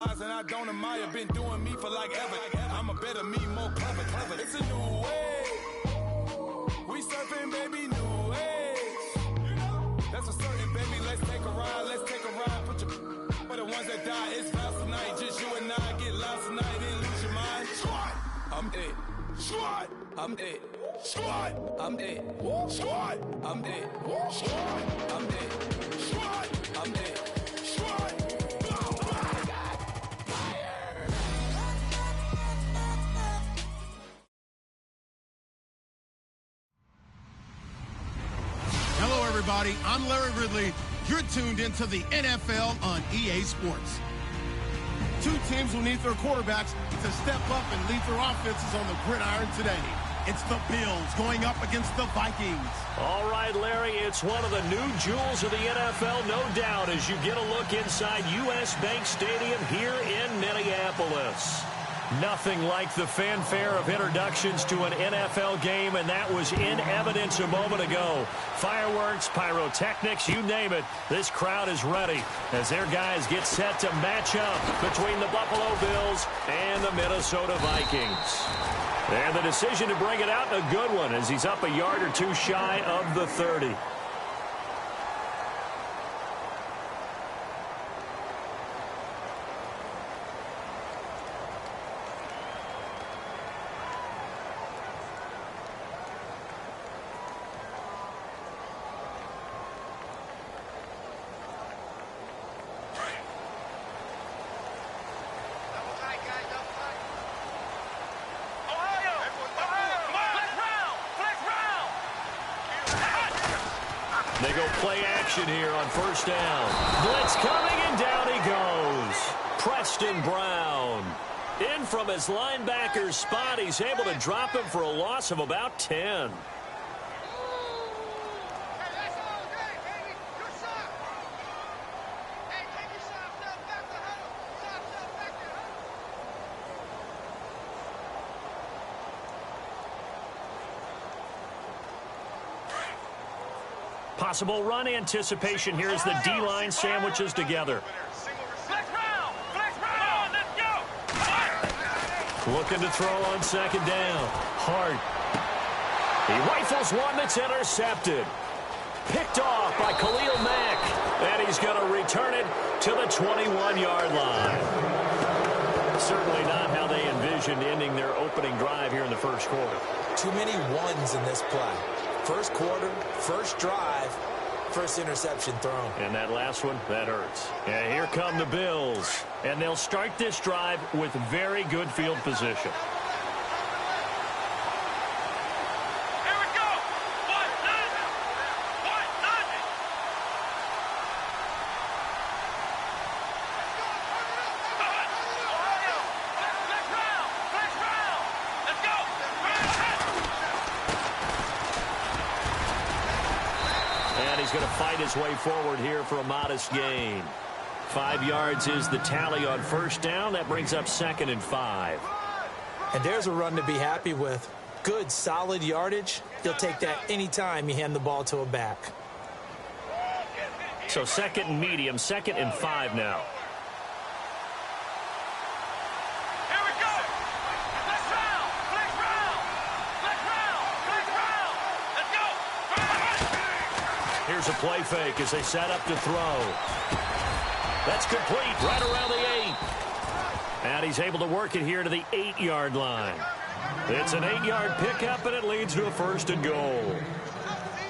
And I don't admire, been doing me for like ever. I'm a better me, more clever. It's a new way. We surfing, baby, new age. That's for certain, baby. Let's take a ride. Put your for the ones that die. It's vows tonight. Just you and I get lost tonight and lose your mind. Squad, I'm it. Squad, I'm it. Squad, I'm it. Squad, I'm it. Squad, I'm it. Squad, I'm it. Hello, everybody. I'm Larry Ridley. You're tuned into the NFL on EA Sports. Two teams will need their quarterbacks to step up and lead their offenses on the gridiron today. It's the Bills going up against the Vikings. All right, Larry, it's one of the new jewels of the NFL, no doubt, as you get a look inside U.S. Bank Stadium here in Minneapolis. Nothing like the fanfare of introductions to an NFL game, and that was in evidence a moment ago. Fireworks, pyrotechnics, you name it. This crowd is ready as their guys get set to match up between the Buffalo Bills and the Minnesota Vikings. And the decision to bring it out, a good one, as he's up a yard or two shy of the 30. They go play action here on first down. Blitz coming, and down he goes. Preston Brown. In from his linebacker spot, he's able to drop him for a loss of about 10. Possible run anticipation here as the D-line sandwiches together. Looking to throw on second down. Hart. He rifles one that's intercepted. Picked off by Khalil Mack. And he's going to return it to the 21-yard line. Certainly not how they envisioned ending their opening drive here in the first quarter. Too many ones in this play. First quarter, first drive, first interception thrown. And that last one, that hurts. And here come the Bills. And they'll start this drive with very good field position. He's going to fight his way forward here for a modest gain. 5 yards is the tally on first down. That brings up 2nd and 5. And there's a run to be happy with. Good, solid yardage. You'll take that anytime you hand the ball to a back. So 2nd and medium, 2nd and 5 now. Here's a play fake as they set up to throw. That's complete right around the 8. And he's able to work it here to the 8-yard line. It's an 8-yard pickup, and it leads to a 1st and goal.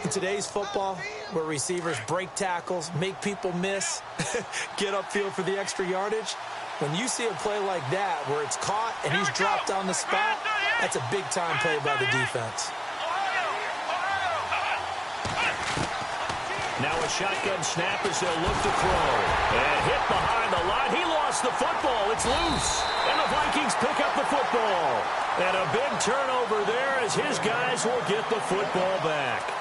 In today's football, where receivers break tackles, make people miss, get upfield for the extra yardage, when you see a play like that where it's caught and he's dropped on the spot, that's a big-time play by the defense. Now a shotgun snap as they'll look to throw. And hit behind the line. He lost the football. It's loose. And the Vikings pick up the football. And a big turnover there as his guys will get the football back.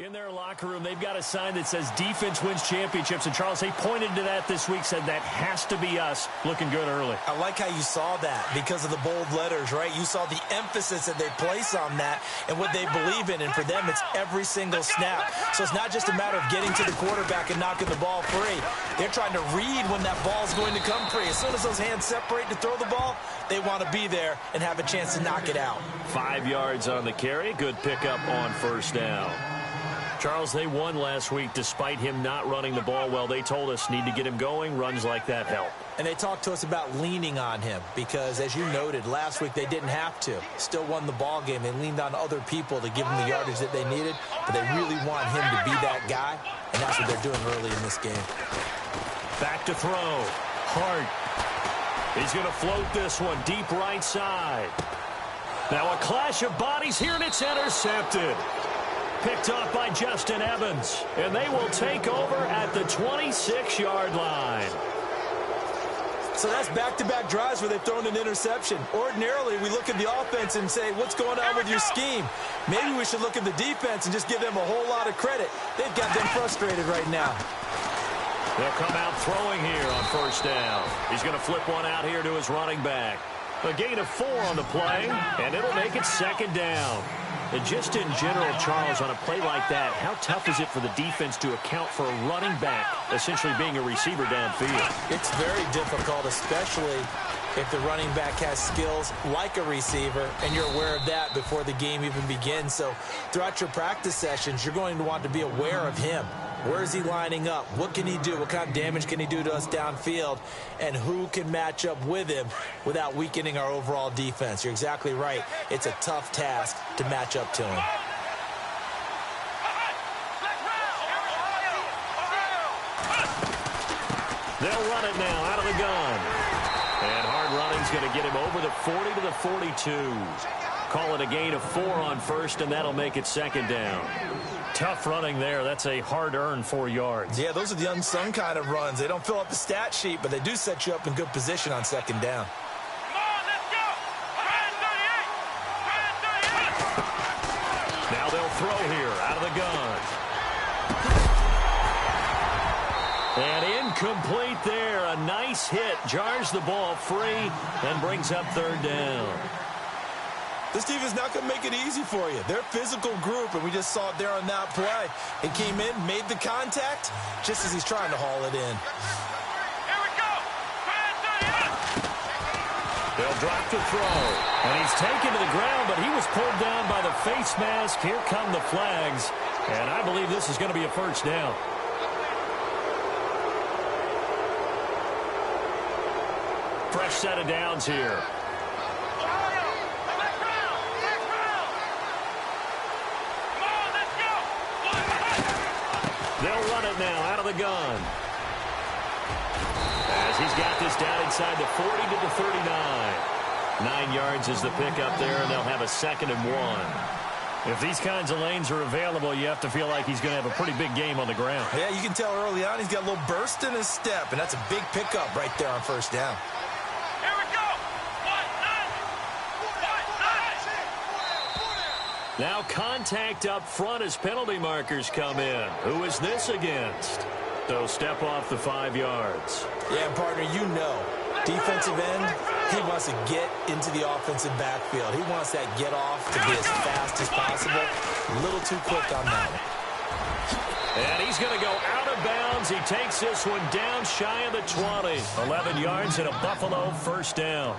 In their locker room, they've got a sign that says defense wins championships. And, Charles, they pointed to that this week, said that has to be us. Looking good early. I like how you saw that because of the bold letters, right? You saw the emphasis that they place on that and what they believe in. And for them, it's every single snap. So it's not just a matter of getting to the quarterback and knocking the ball free. They're trying to read when that ball's going to come free. As soon as those hands separate to throw the ball, they want to be there and have a chance to knock it out. 5 yards on the carry. Good pickup on first down. Charles, they won last week despite him not running the ball well. They told us need to get him going. Runs like that help. And they talked to us about leaning on him because, as you noted, last week they didn't have to. Still won the ball game. They leaned on other people to give them the yardage that they needed, but they really want him to be that guy, and that's what they're doing early in this game. Back to throw. Hart. He's going to float this one deep right side. Now a clash of bodies here, and it's intercepted. Picked off by Justin Evans, and they will take over at the 26-yard line. So that's back-to-back drives where they've thrown an interception. Ordinarily, we look at the offense and say, what's going on with your scheme? Maybe we should look at the defense and just give them a whole lot of credit. They've got them frustrated right now. They'll come out throwing here on first down. He's going to flip one out here to his running back. A gain of 4 on the play, and it'll make it second down. And just in general, Charles, on a play like that, how tough is it for the defense to account for a running back essentially being a receiver downfield? It's very difficult, especially if the running back has skills like a receiver, and you're aware of that before the game even begins. So throughout your practice sessions, you're going to want to be aware of him. Where is he lining up? What can he do? What kind of damage can he do to us downfield? And who can match up with him without weakening our overall defense? You're exactly right. It's a tough task to match up to him. They'll run it now out of the gun. And hard running's going to get him over the 40 to the 42. Call it a gain of 4 on first, and that'll make it second down. Tough running there. That's a hard-earned 4 yards. Yeah, those are the unsung kind of runs. They don't fill up the stat sheet, but they do set you up in good position on second down. Now they'll throw here out of the gun. And incomplete there. A nice hit. Jars the ball free and brings up third down. This team is not going to make it easy for you. They're a physical group, and we just saw it there on that play. It came in, made the contact, just as he's trying to haul it in. Here we go. They'll drop to throw. And he's taken to the ground, but he was pulled down by the face mask. Here come the flags. And I believe this is going to be a first down. Fresh set of downs here. They'll run it now out of the gun. As he's got this down inside the 40 to the 39. 9 yards is the pickup there, and they'll have a 2nd and 1. If these kinds of lanes are available, you have to feel like he's going to have a pretty big game on the ground. Yeah, you can tell early on he's got a little burst in his step, and that's a big pickup right there on first down. Here we go. Now contact up front as penalty markers come in. Who is this against? So step off the 5 yards. Yeah, partner, you know, defensive end, he wants to get into the offensive backfield. He wants that get off to be as fast as possible. A little too quick on that one. And he's going to go out of bounds. He takes this one down shy of the 20. 11 yards and a Buffalo first down.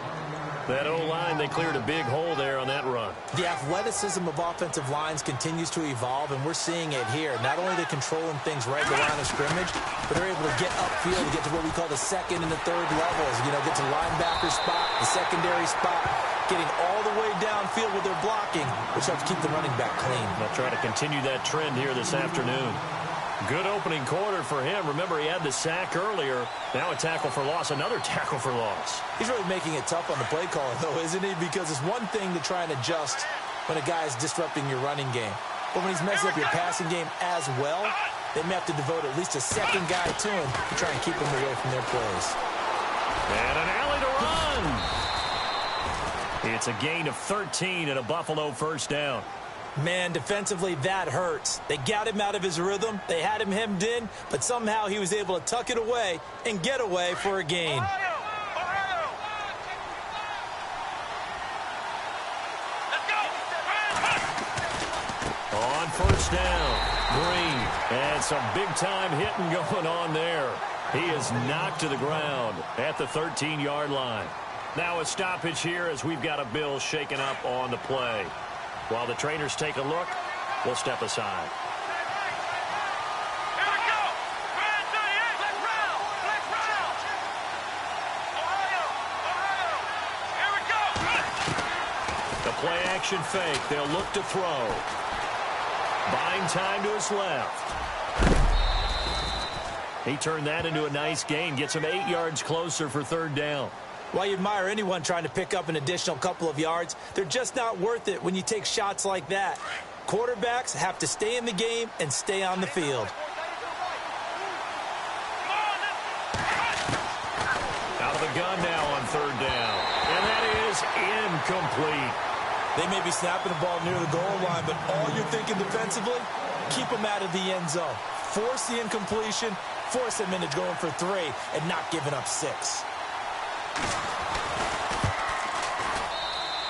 That O-line, they cleared a big hole there on that run. The athleticism of offensive lines continues to evolve, and we're seeing it here. Not only are they controlling things right at the line of scrimmage, but they're able to get upfield to get to what we call the 2nd and the 3rd levels. You know, get to linebacker spot, the secondary spot, getting all the way downfield with their blocking, which helps keep the running back clean. They'll try to continue that trend here this afternoon. Good opening quarter for him. Remember, he had the sack earlier. Now a tackle for loss, another tackle for loss. He's really making it tough on the play caller, though, isn't he? Because it's one thing to try and adjust when a guy is disrupting your running game. But when he's messing up your passing game as well, they may have to devote at least a second guy to him to try and keep him away from their plays. And an alley to run. It's a gain of 13 and a Buffalo first down. Man, defensively, that hurts. They got him out of his rhythm. They had him hemmed in, but somehow he was able to tuck it away and get away for a gain. On first down, Green. And some big-time hitting going on there. He is knocked to the ground at the 13-yard line. Now a stoppage here as we've got a Bill shaken up on the play. While the trainers take a look, we'll step aside. Here we go. Let's round. Ohio. Here we go. The play action fake. They'll look to throw. Buying time to his left. He turned that into a nice gain. Gets him 8 yards closer for third down. While you admire anyone trying to pick up an additional couple of yards, they're just not worth it when you take shots like that. Quarterbacks have to stay in the game and stay on the field. Out of the gun now on third down. And that is incomplete. They may be snapping the ball near the goal line, but all you're thinking defensively, keep them out of the end zone. Force the incompletion, force them into going for 3 and not giving up 6.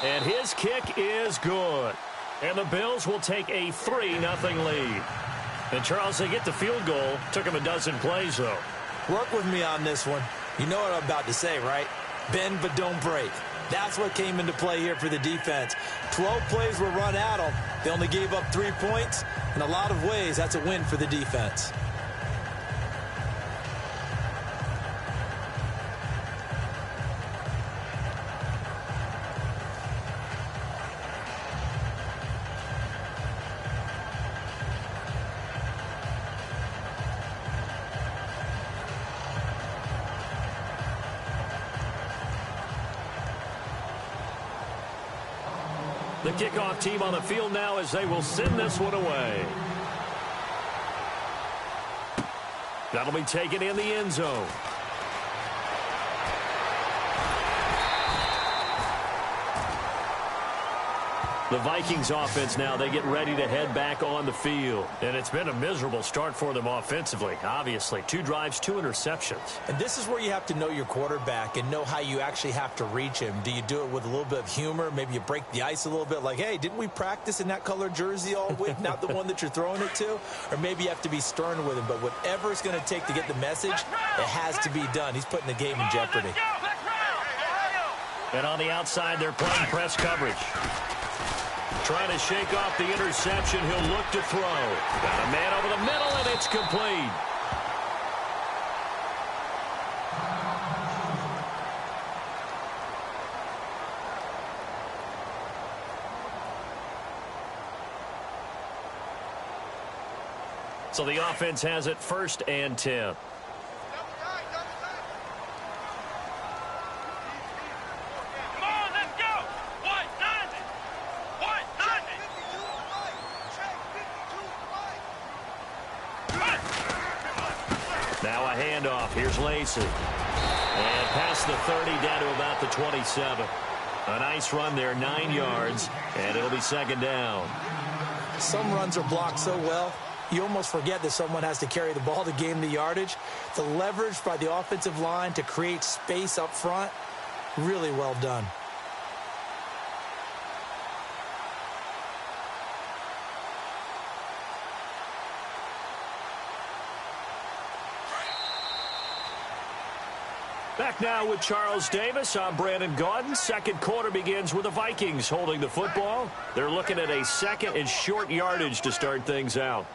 And his kick is good. And the Bills will take a 3-0 lead. And, Charles, they get the field goal. Took him a dozen plays, though. Work with me on this one. You know what I'm about to say, right? Bend but don't break. That's what came into play here for the defense. 12 plays were run at them. They only gave up 3 points. In a lot of ways, that's a win for the defense. The kickoff team on the field now as they will send this one away. That'll be taken in the end zone. The Vikings offense now, they get ready to head back on the field. And it's been a miserable start for them offensively, obviously. 2 drives, 2 interceptions. And this is where you have to know your quarterback and know how you actually have to reach him. Do you do it with a little bit of humor? Maybe you break the ice a little bit like, hey, didn't we practice in that color jersey all week? Not the one that you're throwing it to? Or maybe you have to be stern with him. But whatever it's going to take to get the message, it has to be done. He's putting the game in jeopardy. And on the outside, they're playing press coverage. Trying to shake off the interception. He'll look to throw. Got a man over the middle, and it's complete. So the offense has it 1st and 10. Now a handoff. Here's Lacey. And past the 30 down to about the 27. A nice run there, 9 yards, and it'll be 2nd down. Some runs are blocked so well, you almost forget that someone has to carry the ball to gain the yardage. The leverage by the offensive line to create space up front, really well done. Back now with Charles Davis. I'm Brandon Gaudin. Second quarter begins with the Vikings holding the football. They're looking at a 2nd and short yardage to start things out.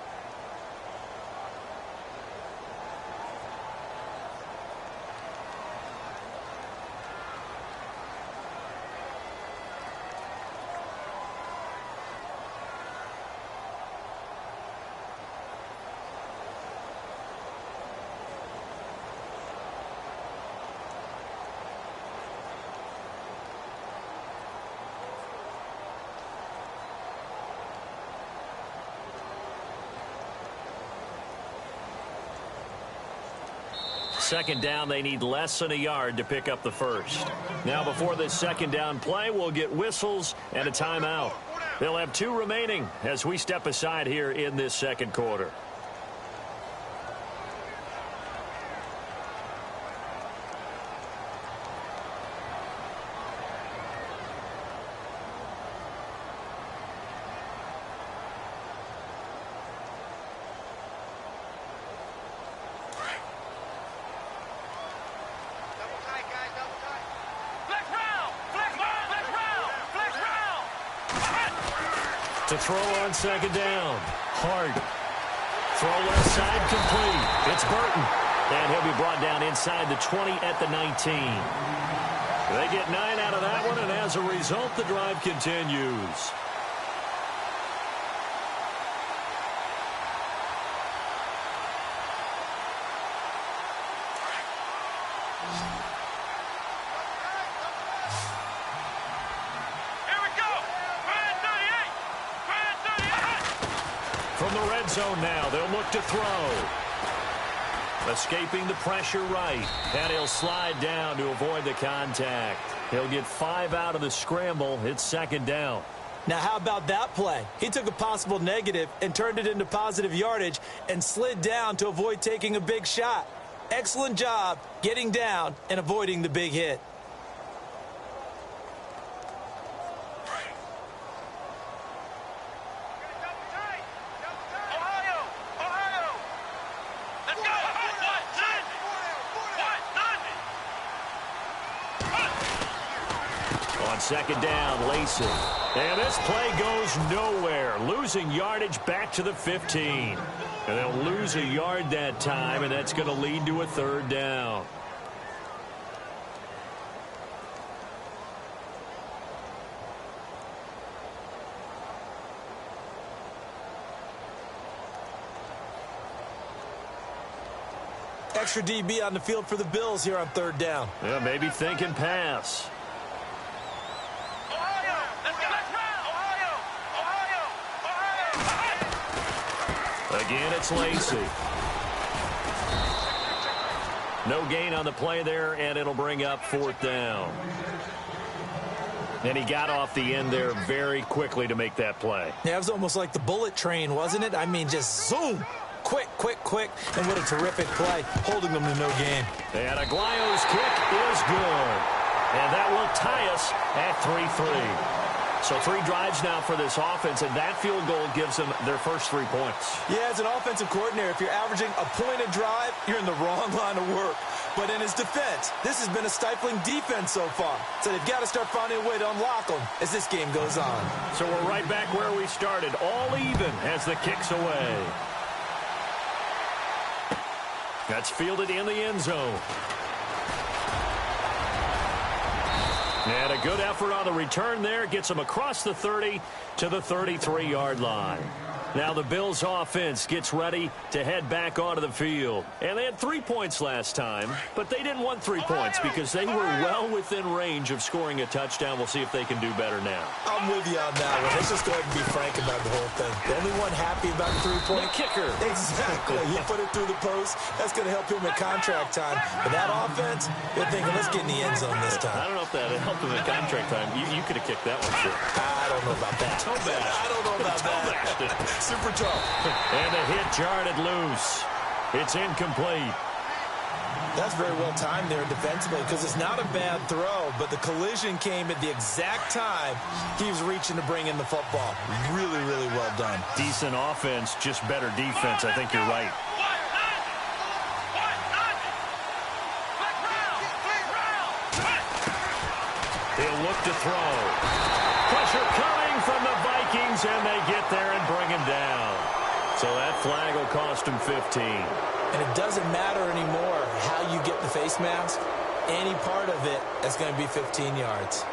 Second down, they need less than a yard to pick up the first. Now before this 2nd down play, we'll get whistles and a timeout. They'll have 2 remaining as we step aside here in this second quarter. To throw on second down. Hard. Throw left side complete. It's Burton. And he'll be brought down inside the 20 at the 19. They get 9 out of that one, and as a result, the drive continues. From the red zone now, they'll look to throw. Escaping the pressure right. And he'll slide down to avoid the contact. He'll get 5 out of the scramble. It's second down. Now, how about that play? He took a possible negative and turned it into positive yardage and slid down to avoid taking a big shot. Excellent job getting down and avoiding the big hit. Second down, Lacey. And this play goes nowhere. Losing yardage back to the 15. And they'll lose a yard that time, and that's going to lead to a third down. Extra DB on the field for the Bills here on third down. Yeah, maybe thinking pass. Again, it's Lacey. No gain on the play there, and it'll bring up fourth down. And he got off the end there very quickly to make that play. Yeah, it was almost like the bullet train, wasn't it? I mean, just zoom. Quick, quick, quick. And what a terrific play, holding them to no gain. And Aguayo's kick is good. And that will tie us at 3-3. So 3 drives now for this offense, and that field goal gives them their first 3 points. Yeah, as an offensive coordinator, if you're averaging a point a drive, you're in the wrong line of work. But in his defense, this has been a stifling defense so far. So they've got to start finding a way to unlock them as this game goes on. So we're right back where we started, all even as the kick's away. That's fielded in the end zone. And a good effort on the return there. Gets them across the 30 to the 33-yard line. Now the Bills offense gets ready to head back onto the field. And they had 3 points last time, but they didn't want 3 points because they were well within range of scoring a touchdown. We'll see if they can do better now. I'm with you on that one. Let's just go ahead and be frank about the whole thing. The only one happy about the 3-point kicker. Exactly. He put it through the post. That's going to help him at contract time. But that offense, they're thinking, let's get in the end zone this time. I don't know if that helped him at contract time. You could have kicked that one, sure. I don't know about that. I don't know about that. Super tough. And the hit jarred loose. It's incomplete. That's very well timed there defensively because it's not a bad throw, but the collision came at the exact time he was reaching to bring in the football. Really, really well done. Decent offense, just better defense. I think you're right. He'll look to throw. Pressure coming from the Vikings, and they get there and bring him down. So that flag will cost him 15. And it doesn't matter anymore how you get the face mask. Any part of it is going to be 15 yards.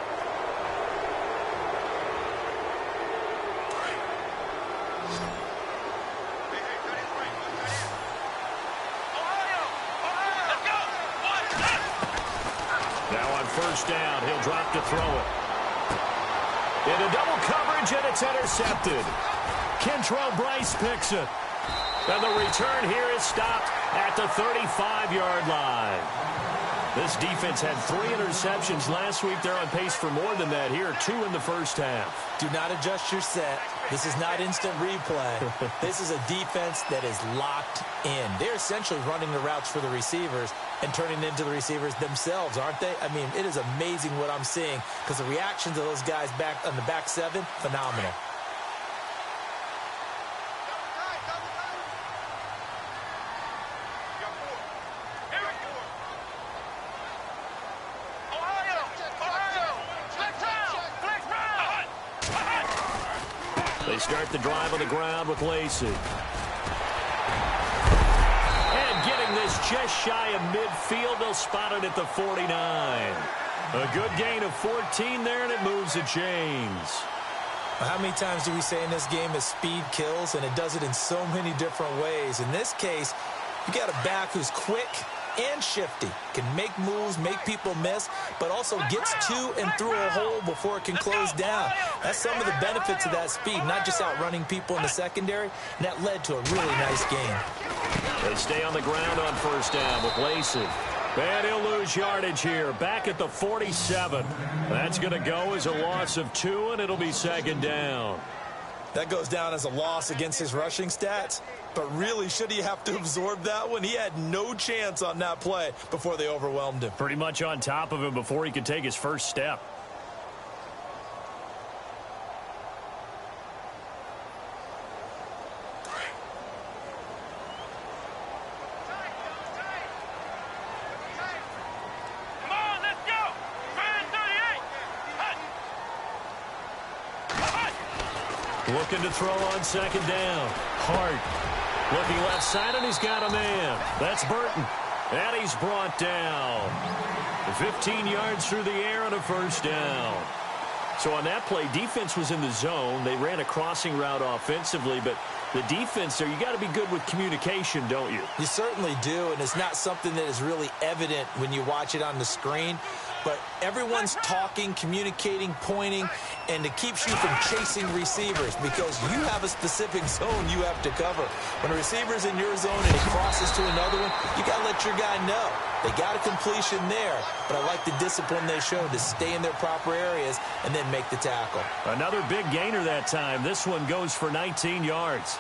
Now on first down, he'll drop to throw it. Into double coverage, and it's intercepted. Kentrell Bryce picks it. And the return here is stopped at the 35-yard line. This defense had 3 interceptions last week. They're on pace for more than that here. 2 in the first half. Do not adjust your set. This is not instant replay. This is a defense that is locked in. They're essentially running the routes for the receivers and turning into the receivers themselves, aren't they? I mean, it is amazing what I'm seeing because the reactions of those guys back on the back 7, phenomenal. They start the drive on the ground with Lacey. And getting this just shy of midfield, they'll spot it at the 49. A good gain of 14 there, and it moves the chains. Well, how many times do we say in this game that speed kills, and it does it in so many different ways? In this case, you got a back who's quick and shifty, can make moves, make people miss, but also gets to and through a hole before it can close down. That's some of the benefits of that speed, not just outrunning people in the secondary, and that led to a really nice game. They stay on the ground on first down with Lacey. And he'll lose yardage here, back at the 47. That's going to go as a loss of 2, and it'll be second down. That goes down as a loss against his rushing stats. But really, should he have to absorb that one? He had no chance on that play before they overwhelmed him. Pretty much on top of him before he could take his first step. Come on, let's go! 38! Looking to throw on second down. Hart. Looking left side, and he's got a man. That's Burton. And he's brought down. 15 yards through the air on a first down. So on that play, defense was in the zone. They ran a crossing route offensively, but the defense there, you got to be good with communication, don't you? You certainly do, and it's not something that is really evident when you watch it on the screen. But everyone's talking, communicating, pointing, and it keeps you from chasing receivers because you have a specific zone you have to cover. When a receiver's in your zone and he crosses to another one, you got to let your guy know. They got a completion there, but I like the discipline they showed to stay in their proper areas and then make the tackle. Another big gainer that time. This one goes for 19 yards.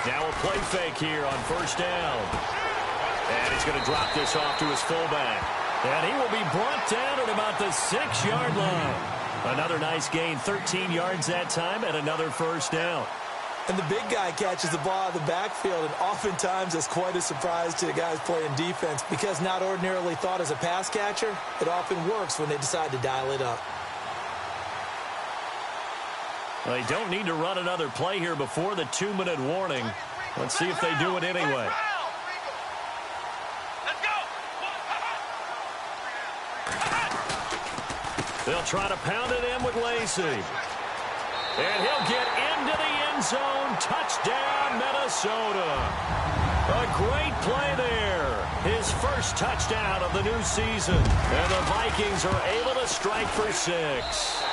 Now a play fake here on first down. And he's going to drop this off to his fullback. And he will be brought down at about the 6-yard line. Another nice gain, 13 yards that time, and another first down. And the big guy catches the ball out of the backfield, and oftentimes it's quite a surprise to the guys playing defense because not ordinarily thought as a pass catcher, it often works when they decide to dial it up. Well, they don't need to run another play here before the 2-minute warning. Let's see if they do it anyway. They'll try to pound it in with Lacey. And he'll get into the end zone. Touchdown, Minnesota. A great play there. His first touchdown of the new season. And the Vikings are able to strike for 6.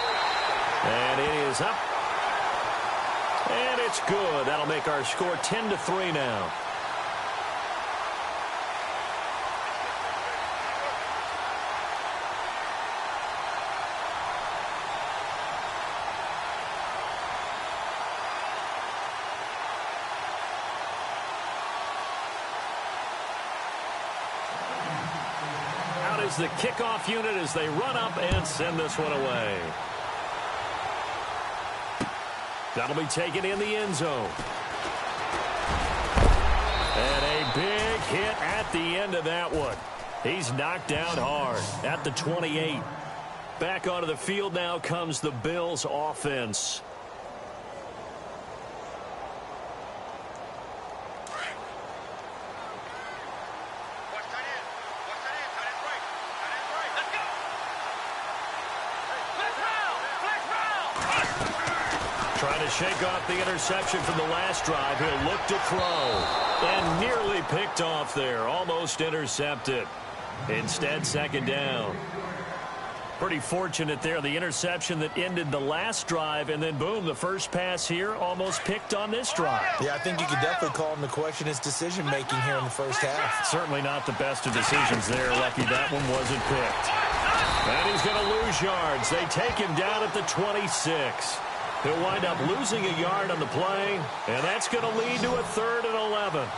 And it is up. And it's good. That'll make our score 10-3 now. Out is the kickoff unit as they run up and send this one away. That'll be taken in the end zone. And a big hit at the end of that one. He's knocked down hard at the 28. Back onto the field now comes the Bills offense. Trying to shake off the interception from the last drive. He'll look to throw. And nearly Nearly picked off there. Almost intercepted. Instead, second down. Pretty fortunate there. The interception that ended the last drive, and then, boom, the first pass here almost picked on this drive. Yeah, I think you could definitely call him to question his decision-making here in the first half. Certainly not the best of decisions there. Lucky that one wasn't picked. And he's going to lose yards. They take him down at the 26. He'll wind up losing a yard on the play, and that's going to lead to a 3rd and 11.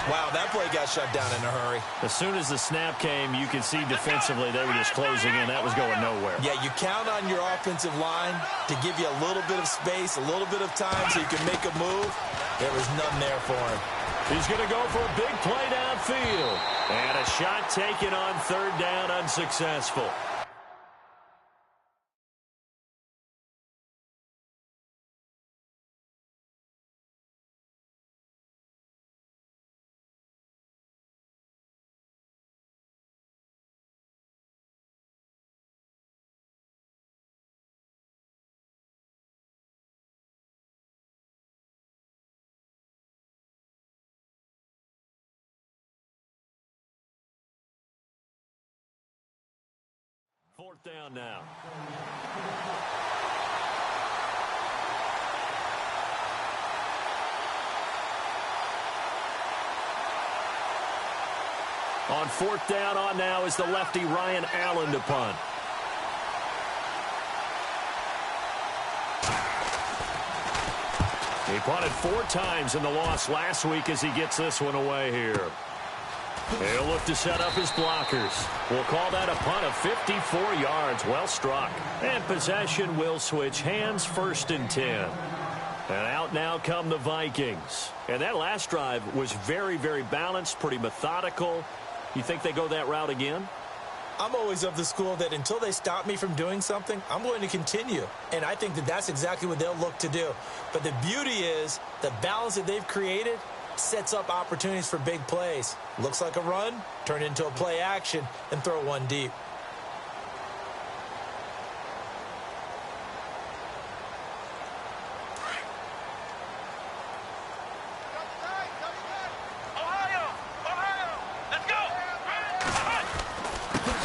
Wow, that play got shut down in a hurry. As soon as the snap came, you could see defensively they were just closing in. That was going nowhere. Yeah, you count on your offensive line to give you a little bit of space, a little bit of time so you can make a move. There was none there for him. He's going to go for a big play downfield. And a shot taken on 3rd down, unsuccessful. Fourth down now. On 4th down on now is the lefty Ryan Allen to punt. He punted 4 times in the loss last week as he gets this one away here. He'll look to set up his blockers. We'll call that a punt of 54 yards. Well struck. And possession will switch hands, 1st and 10. And out now come the Vikings. And that last drive was very, very balanced, pretty methodical. You think they go that route again? I'm always of the school that until they stop me from doing something, I'm going to continue. And I think that that's exactly what they'll look to do. But the beauty is the balance that they've created sets up opportunities for big plays. Looks like a run, turn into a play action, and throw one deep.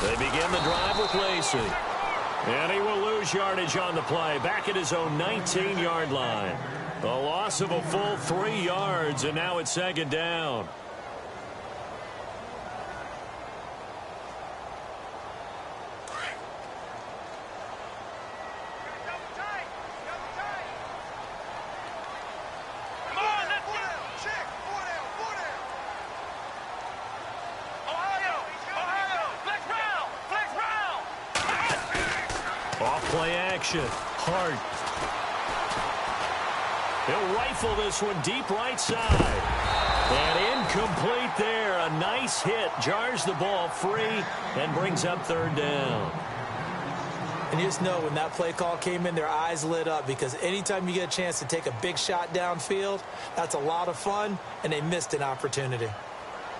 They begin the drive with Lacey. And he will lose yardage on the play, back at his own 19-yard line. A loss of a full 3 yards, and now it's 2nd down. Off-play action. Hart. He'll rifle this one deep right side. And incomplete there. A nice hit. Jars the ball free and brings up 3rd down. And you just know when that play call came in, their eyes lit up, because anytime you get a chance to take a big shot downfield, that's a lot of fun, and they missed an opportunity.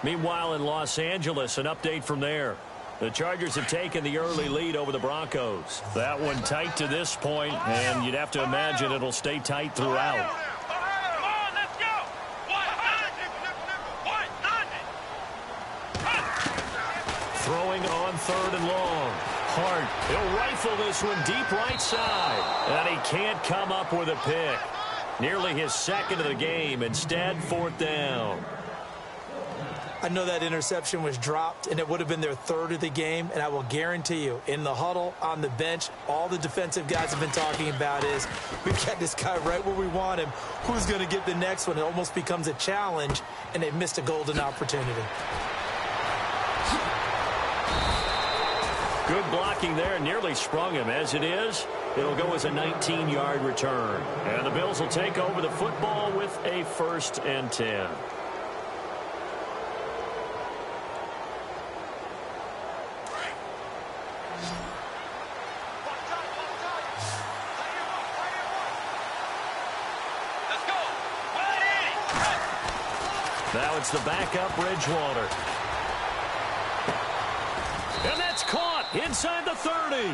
Meanwhile, in Los Angeles, an update from there. The Chargers have taken the early lead over the Broncos. That one tight to this point, and you'd have to imagine it'll stay tight throughout. Throwing on 3rd and long. Hart, he'll rifle this one deep right side. And he can't come up with a pick. Nearly his 2nd of the game. Instead, 4th down. I know that interception was dropped, and it would have been their 3rd of the game, and I will guarantee you, in the huddle, on the bench, all the defensive guys have been talking about is, we've got this guy right where we want him. Who's going to get the next one? It almost becomes a challenge, and they've missed a golden opportunity. Good blocking there, nearly sprung him. As it is, it'll go as a 19-yard return. And the Bills will take over the football with a 1st and 10. Now it's the backup Bridgewater. And that's caught inside the 30.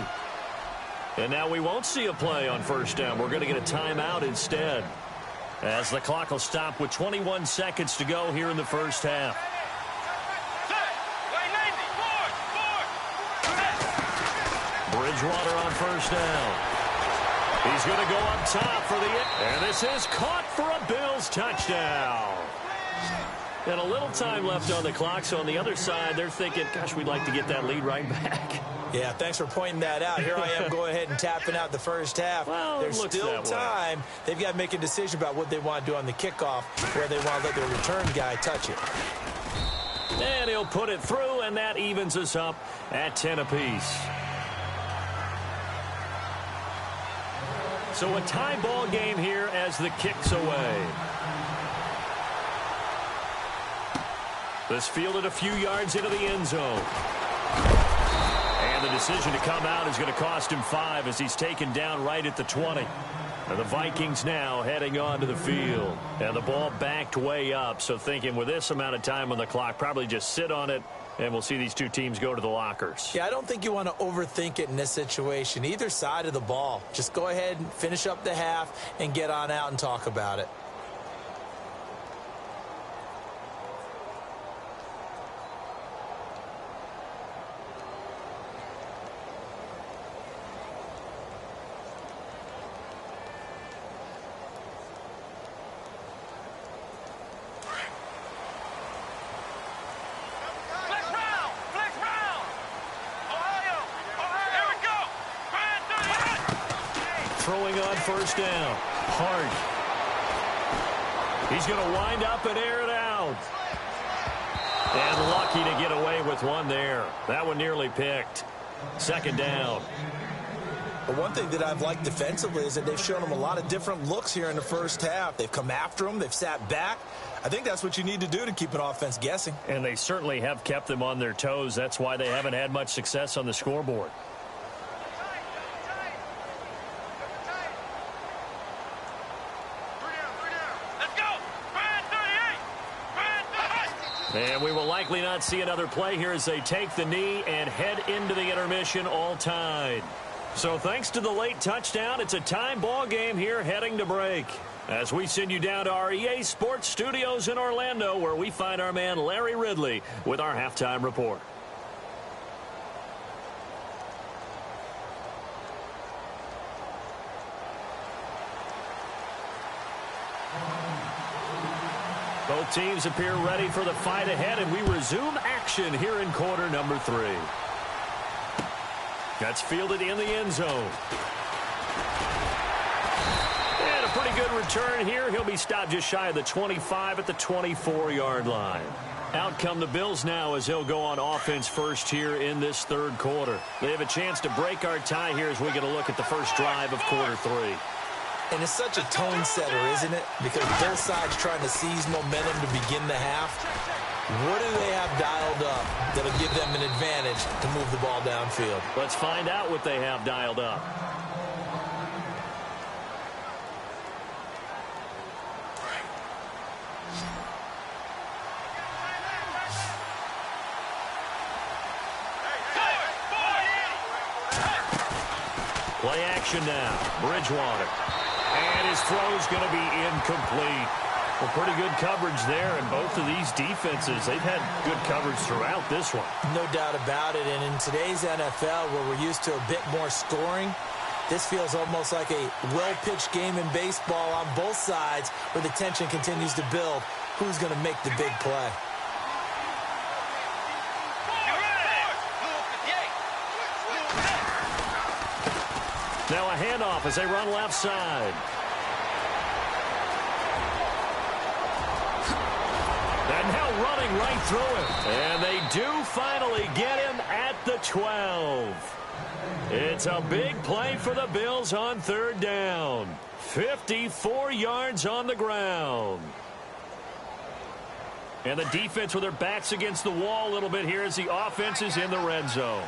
And now we won't see a play on 1st down. We're going to get a timeout instead. As the clock will stop with 21 seconds to go here in the first half. Bridgewater on first down. He's going to go up top for the... And this is caught for a Bills touchdown. And a little time left on the clock, so on the other side, they're thinking, gosh, we'd like to get that lead right back. Yeah, thanks for pointing that out. Here I am going ahead and tapping out the first half. Well, there's still time. They've got to make a decision about what they want to do on the kickoff, where they want to let their return guy touch it. And he'll put it through, and that evens us up at 10 apiece. So a tie ball game here as the kick's away. This fielded a few yards into the end zone. And the decision to come out is going to cost him 5 as he's taken down right at the 20. And the Vikings now heading onto the field. And the ball backed way up, so thinking with this amount of time on the clock, probably just sit on it, and we'll see these two teams go to the lockers. Yeah, I don't think you want to overthink it in this situation. Either side of the ball. Just go ahead and finish up the half and get on out and talk about it. Throwing on first down. Hart. He's going to wind up and air it out. And lucky to get away with one there. That one nearly picked. Second down. But one thing that I've liked defensively is that they've shown them a lot of different looks here in the first half. They've come after them. They've sat back. I think that's what you need to do to keep an offense guessing. And they certainly have kept them on their toes. That's why they haven't had much success on the scoreboard. And we will likely not see another play here as they take the knee and head into the intermission all tied. So thanks to the late touchdown, it's a time ball game here heading to break. As we send you down to our EA Sports Studios in Orlando, where we find our man Larry Ridley with our halftime report. Both teams appear ready for the fight ahead, and we resume action here in quarter number 3. That's fielded in the end zone. And a pretty good return here. He'll be stopped just shy of the 25 at the 24-yard line. Out come the Bills now as they'll go on offense first here in this third quarter. They have a chance to break our tie here as we get a look at the first drive of quarter 3. And it's such a tone setter, isn't it? Because both sides trying to seize momentum to begin the half. What do they have dialed up that'll give them an advantage to move the ball downfield? Let's find out what they have dialed up. Play action now. Bridgewater. And his throw's going to be incomplete. Well, pretty good coverage there, and both of these defenses, they've had good coverage throughout this one. No doubt about it, and in today's NFL, where we're used to a bit more scoring, this feels almost like a well-pitched game in baseball on both sides, where the tension continues to build. Who's going to make the big play? Now a handoff as they run left side. And now running right through him. And they do finally get him at the 12. It's a big play for the Bills on third down. 54 yards on the ground. And the defense with their backs against the wall a little bit here as the offense is in the red zone.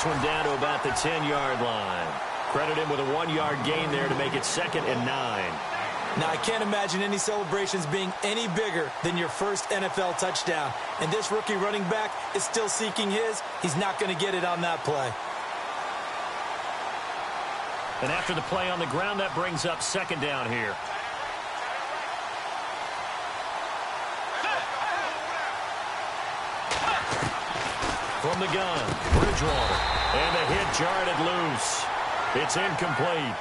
One down to about the 10-yard line. Credit him with a 1-yard gain there to make it 2nd and 9. Now, I can't imagine any celebrations being any bigger than your first NFL touchdown. And this rookie running back is still seeking his. He's not going to get it on that play. And after the play on the ground, that brings up 2nd down here. From the gun, Bridgewater. And the hit jarred it loose. It's incomplete.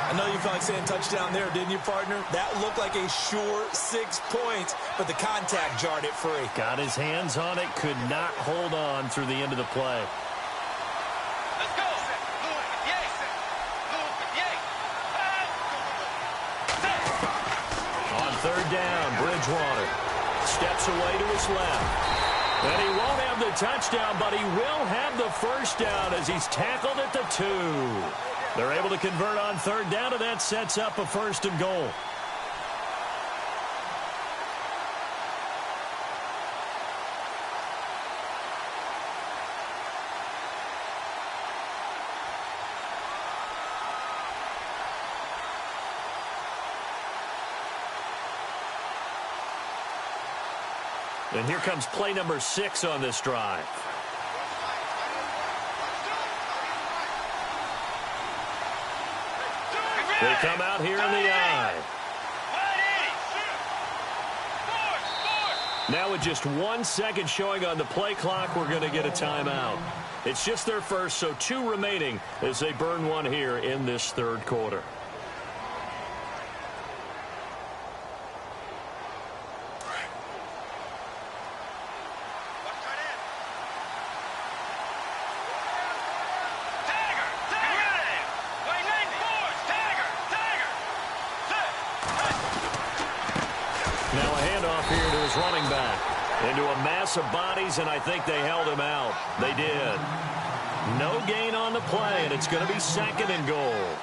I know you felt like saying touchdown there, didn't you, partner? That looked like a sure 6 points, but the contact jarred it free. Got his hands on it, could not hold on through the end of the play. Let's go. On 3rd down, Bridgewater steps away to his left. And he won't have the touchdown, but he will have the first down as he's tackled at the 2. They're able to convert on 3rd down, and that sets up a 1st and goal. And here comes play number 6 on this drive. They come out here in the eye. Now with just 1 second showing on the play clock, we're going to get a timeout. It's just their first, so 2 remaining as they burn one here in this 3rd quarter. Running back into a mass of bodies, and I think they held him out. They did. No gain on the play, and it's going to be 2nd and goal.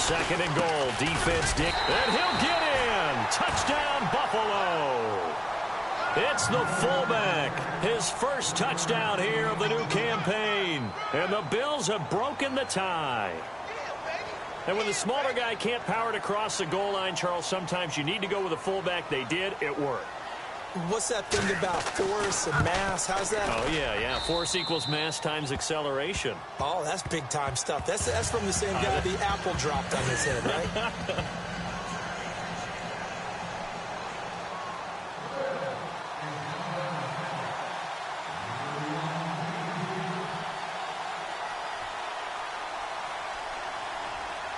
Second and goal. Defense Dick. And he'll get in. Touchdown, Buffalo. It's the fullback. His first touchdown here of the new campaign. And the Bills have broken the tie. And when the smaller guy can't power it across the goal line, Charles, sometimes you need to go with a fullback. They did. It worked. What's that thing about force and mass? How's that? Oh, yeah. Force equals mass times acceleration. Oh, that's big-time stuff. That's from the same guy the apple dropped on his head, right?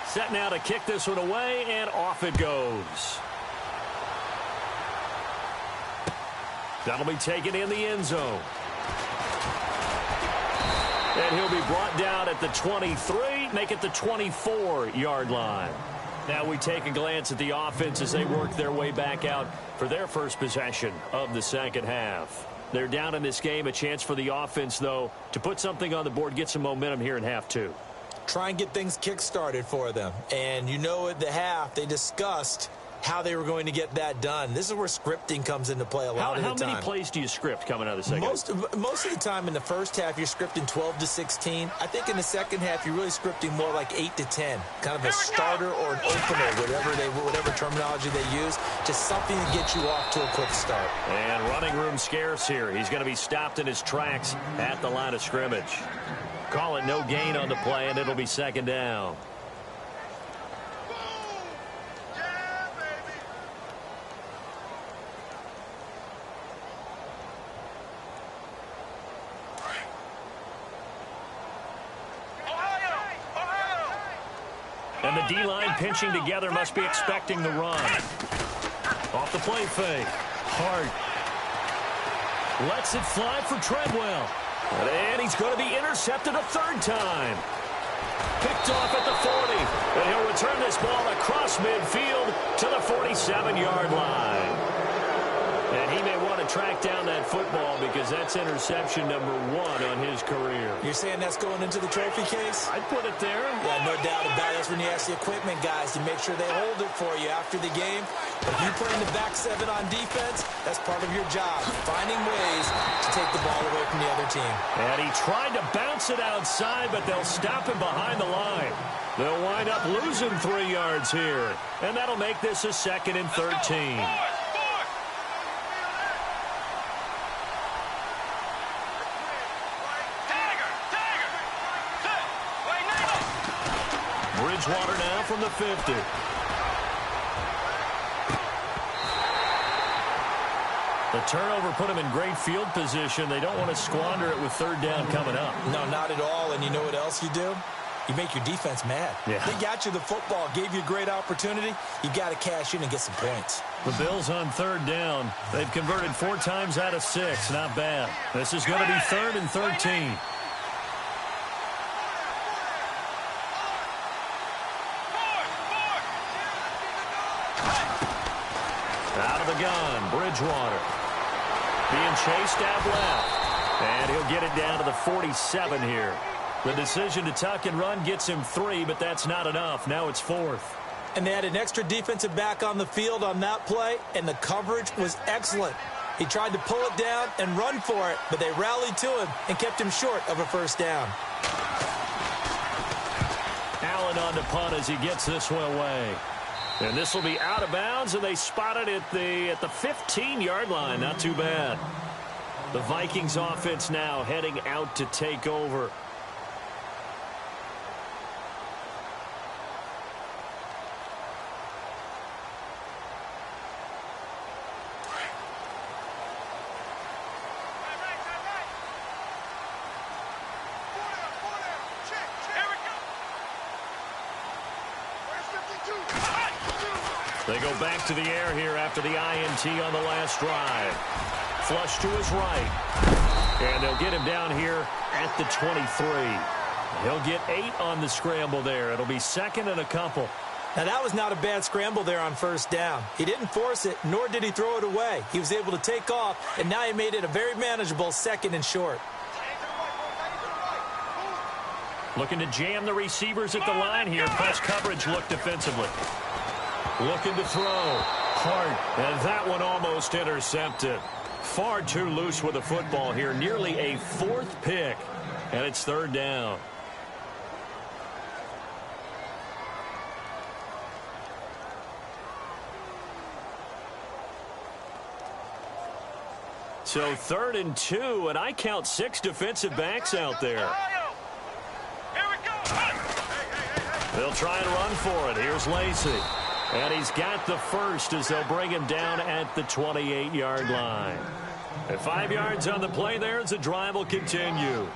Set now to kick this one away, and off it goes. That'll be taken in the end zone. And he'll be brought down at the 23, make it the 24-yard line. Now we take a glance at the offense as they work their way back out for their first possession of the 2nd half. They're down in this game. A chance for the offense, though, to put something on the board, get some momentum here in half 2. Try and get things kick-started for them. And you know at the half, they discussed how they were going to get that done. This is where scripting comes into play a lot of the time. How many plays do you script coming out of the second? Most of the time in the first half, you're scripting 12 to 16. I think in the second half, you're really scripting more like 8 to 10. Kind of a starter or an opener, whatever terminology they use. Just something to get you off to a quick start. And running room scarce here. He's going to be stopped in his tracks at the line of scrimmage. Call it no gain on the play, and it'll be 2nd down. And the D-line pinching together must be expecting the run. Off the play fake. Hart lets it fly for Treadwell. And he's going to be intercepted a 3rd time. Picked off at the 40. And he'll return this ball across midfield to the 47-yard line. to track down that football because that's interception number 1 on his career. You're saying that's going into the trophy case? I'd put it there. Yeah, no doubt about it. That's when you ask the equipment guys to make sure they hold it for you after the game. If you play in the back 7 on defense, that's part of your job, finding ways to take the ball away from the other team. And he tried to bounce it outside, but they'll stop him behind the line. They'll wind up losing 3 yards here, and that'll make this a 2nd and 13. Bridgewater now from the 50. The turnover put them in great field position. They don't want to squander it with 3rd down coming up. No, not at all. And you know what else you do? You make your defense mad. Yeah. They got you the football, gave you a great opportunity. You got to cash in and get some points. The Bills on 3rd down. They've converted 4 times out of 6. Not bad. This is going to be 3rd and 13. Out of the gun, Bridgewater. Being chased out left. And he'll get it down to the 47 here. The decision to tuck and run gets him 3, but that's not enough. Now it's 4th. And they had an extra defensive back on the field on that play, and the coverage was excellent. He tried to pull it down and run for it, but they rallied to him and kept him short of a 1st down. Allen on to punt as he gets this one away. And this will be out of bounds, and they spot it at the 15-yard line. Not too bad. The Vikings offense now heading out to take over. They go back to the air here after the INT on the last drive. Flush to his right. And they'll get him down here at the 23. He'll get 8 on the scramble there. It'll be 2nd and a couple. Now, that was not a bad scramble there on 1st down. He didn't force it, nor did he throw it away. He was able to take off, and now he made it a very manageable 2nd and short. Looking to jam the receivers at the line here. Press coverage look defensively. Looking to throw. Hart. And that one almost intercepted. Far too loose with the football here. Nearly a 4th pick. And it's 3rd down. So 3rd and 2, and I count 6 defensive backs out there. They'll try and run for it. Here's Lacy. And he's got the 1st as they'll bring him down at the 28-yard line. And 5 yards on the play there as the drive will continue.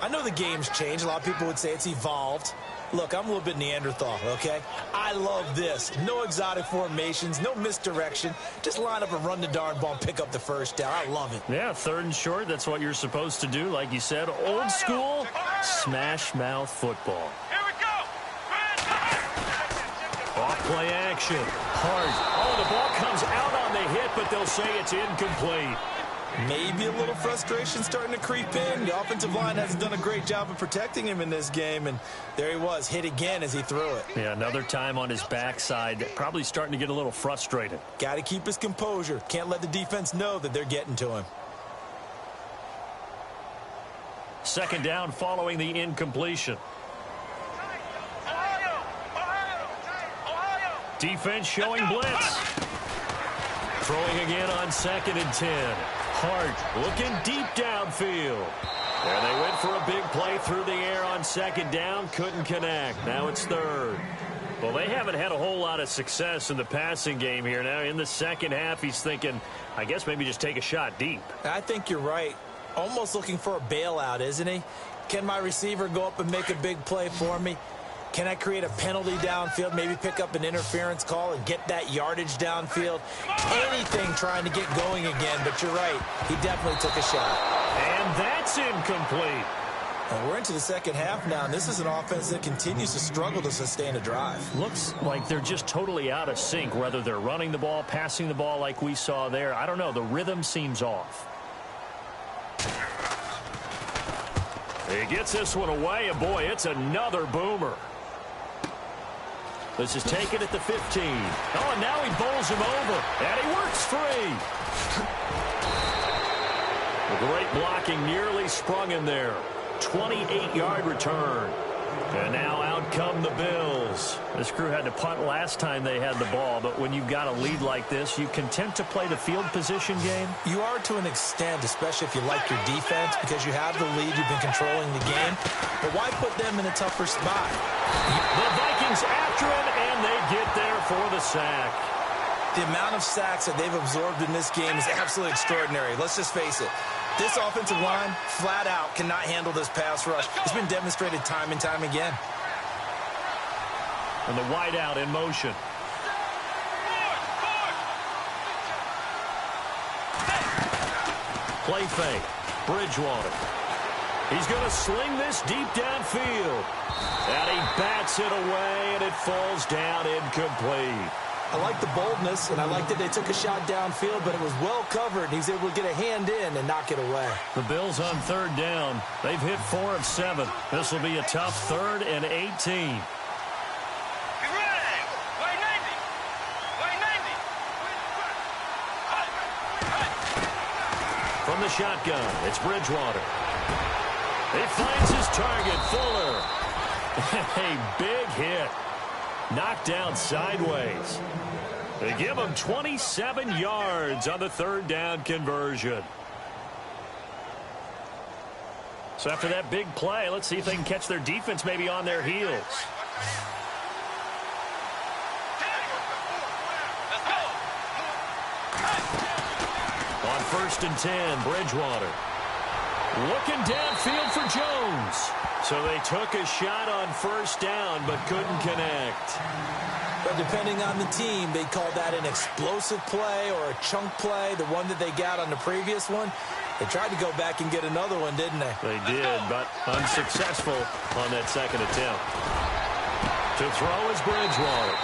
I know the game's changed. A lot of people would say it's evolved. Look, I'm a little bit Neanderthal, okay? I love this. No exotic formations, no misdirection. Just line up and run the darn ball and pick up the 1st down. I love it. Yeah, 3rd and short. That's what you're supposed to do. Like you said, old school, smash mouth football. Off play action. Hart. Oh, the ball comes out on the hit, but they'll say it's incomplete. Maybe a little frustration starting to creep in. The offensive line hasn't done a great job of protecting him in this game, and there he was, hit again as he threw it. Yeah, another time on his backside, probably starting to get a little frustrated. Got to keep his composure. Can't let the defense know that they're getting to him. 2nd down following the incompletion. Defense showing blitz. Throwing again on 2nd and 10. Hart looking deep downfield. And they went for a big play through the air on 2nd down. Couldn't connect. Now it's 3rd. Well, they haven't had a whole lot of success in the passing game here. Now in the 2nd half, he's thinking, I guess maybe just take a shot deep. I think you're right. Almost looking for a bailout, isn't he? Can my receiver go up and make a big play for me? Can I create a penalty downfield, maybe pick up an interference call and get that yardage downfield? Anything trying to get going again, but you're right. He definitely took a shot. And that's incomplete. And we're into the second half now, and this is an offense that continues to struggle to sustain a drive. Looks like they're just totally out of sync, whether they're running the ball, passing the ball like we saw there. I don't know. The rhythm seems off. He gets this one away, and boy, it's another boomer. This is taken at the 15. Oh, and now he bowls him over, and he works free. The great blocking nearly sprung him there. 28-yard return. And now out come the Bills. This crew had to punt last time they had the ball, but when you've got a lead like this, you content to play the field position game? You are to an extent, especially if you like your defense, because you have the lead, you've been controlling the game. But why put them in a tougher spot? The Vikings after him, and they get there for the sack. The amount of sacks that they've absorbed in this game is absolutely extraordinary. Let's just face it. This offensive line, flat out, cannot handle this pass rush. It's been demonstrated time and time again. And the wideout in motion. Play fake. Bridgewater. He's going to sling this deep downfield. And he bats it away, and it falls down incomplete. I like the boldness, and I like that they took a shot downfield, but it was well covered. He's able to get a hand in and knock it away. The Bills on third down. They've hit 4 of 7. This will be a tough 3rd and 18. From the shotgun, it's Bridgewater. He finds his target, Fuller. A big hit. Knocked down sideways. They give him 27 yards on the 3rd down conversion. So after that big play, let's see if they can catch their defense maybe on their heels. On 1st and 10, Bridgewater. Looking downfield for Jones. So they took a shot on 1st down but couldn't connect. But depending on the team, they call that an explosive play or a chunk play, the one that they got on the previous one. They tried to go back and get another one, didn't they? They did, but unsuccessful on that 2nd attempt. To throw is Bridgewater.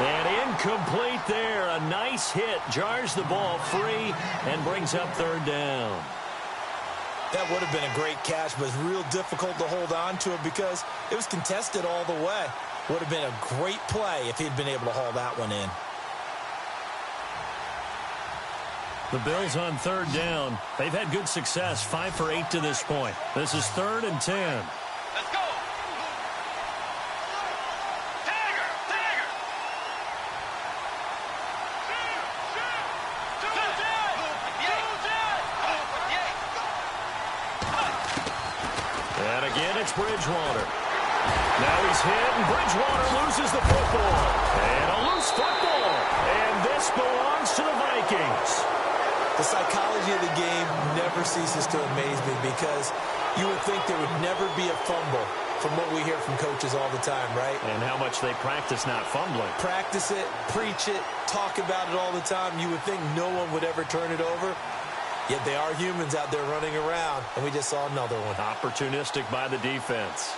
And incomplete there. A nice hit. Jars the ball free and brings up 3rd down. That would have been a great catch, but it's real difficult to hold on to it because it was contested all the way. Would have been a great play if he'd been able to haul that one in. The Bills on 3rd down. They've had good success, 5 for 8 to this point. This is 3rd and 10. Let's go. Tiger, Tiger. And again, it's Bridgewater. Now he's hit, and Bridgewater loses the football. And a loose football. And this belongs to the Vikings. The psychology of the game never ceases to amaze me because you would think there would never be a fumble from what we hear from coaches all the time, right? And how much they practice not fumbling. Practice it, preach it, talk about it all the time. You would think no one would ever turn it over. Yet they are humans out there running around, and we just saw another one. Opportunistic by the defense.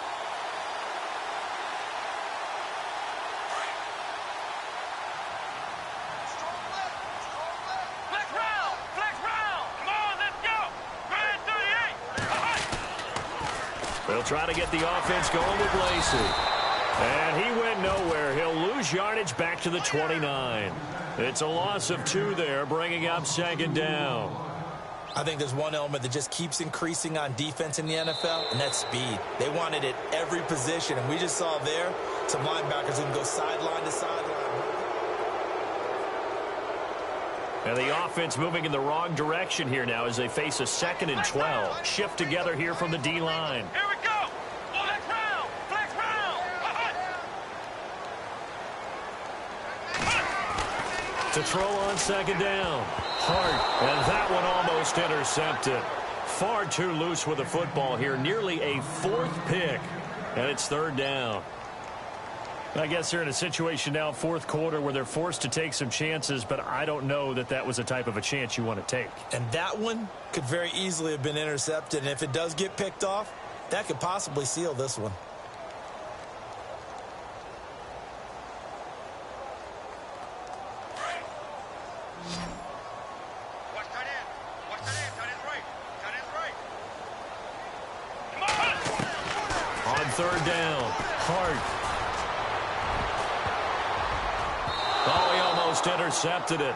They'll try to get the offense going with Lacey. And he went nowhere. He'll lose yardage back to the 29. It's a loss of 2 there, bringing up 2nd down. I think there's one element that just keeps increasing on defense in the NFL, and that's speed. They want it at every position, and we just saw there some linebackers who can go sideline to sideline. And the offense moving in the wrong direction here now as they face a 2nd and 12. Shift together here from the D-line. Here we go. Flex round. Flex round. To throw on 2nd down. Hart, and that one almost intercepted. Far too loose with the football here. Nearly a 4th pick. And it's 3rd down. I guess they're in a situation now, 4th quarter, where they're forced to take some chances, but I don't know that that was the type of a chance you want to take. And that one could very easily have been intercepted. And if it does get picked off, That could possibly seal this one. Watch tight end. Watch tight end. Tight end's right. Tight end's right. Come on. On third down, Hart. Oh, he almost intercepted it.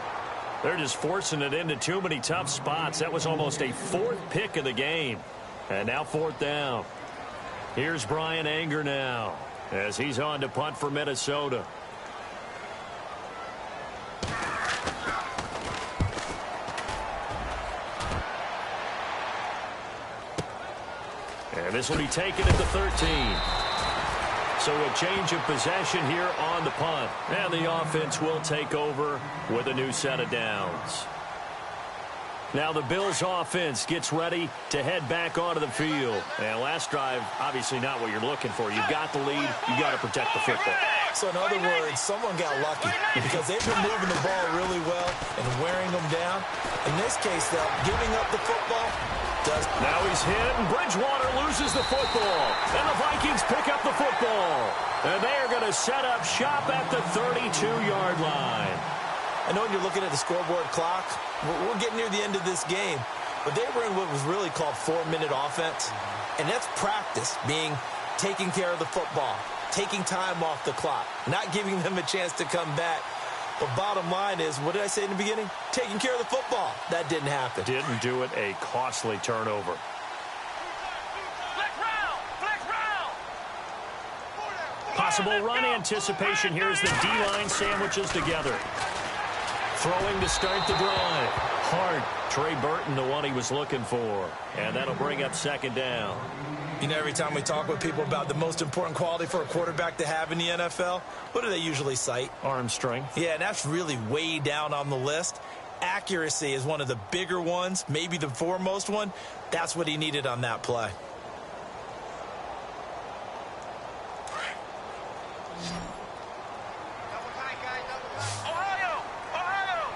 They're just forcing it into too many tough spots. That was almost a fourth pick of the game. And now fourth down. Here's Brian Anger now as he's on to punt for Minnesota. And this will be taken at the 13. So a change of possession here on the punt. And the offense will take over with a new set of downs. Now the Bills offense gets ready to head back onto the field. And last drive, obviously not what you're looking for. You've got the lead. You've got to protect the football. So in other words, someone got lucky because they've been moving the ball really well and wearing them down. In this case, though, giving up the football does. Now he's hit, and Bridgewater loses the football. And the Vikings pick up the football. And they are going to set up shop at the 32-yard line. I know when you're looking at the scoreboard clock, we're getting near the end of this game. But they were in what was really called 4-minute offense. And that's practice, being taking care of the football, taking time off the clock, not giving them a chance to come back. But bottom line is, what did I say in the beginning? Taking care of the football. That didn't happen. Didn't do it. A costly turnover. Flex round. Flex round. Possible run anticipation. Here's the D-line sandwiches together. Throwing to start the drive. Hard. Trey Burton, the one he was looking for. And that'll bring up second down. You know, every time we talk with people about the most important quality for a quarterback to have in the NFL, what do they usually cite? Arm strength. Yeah, and that's really way down on the list. Accuracy is one of the bigger ones, maybe the foremost one. That's what he needed on that play. Ohio. Ohio.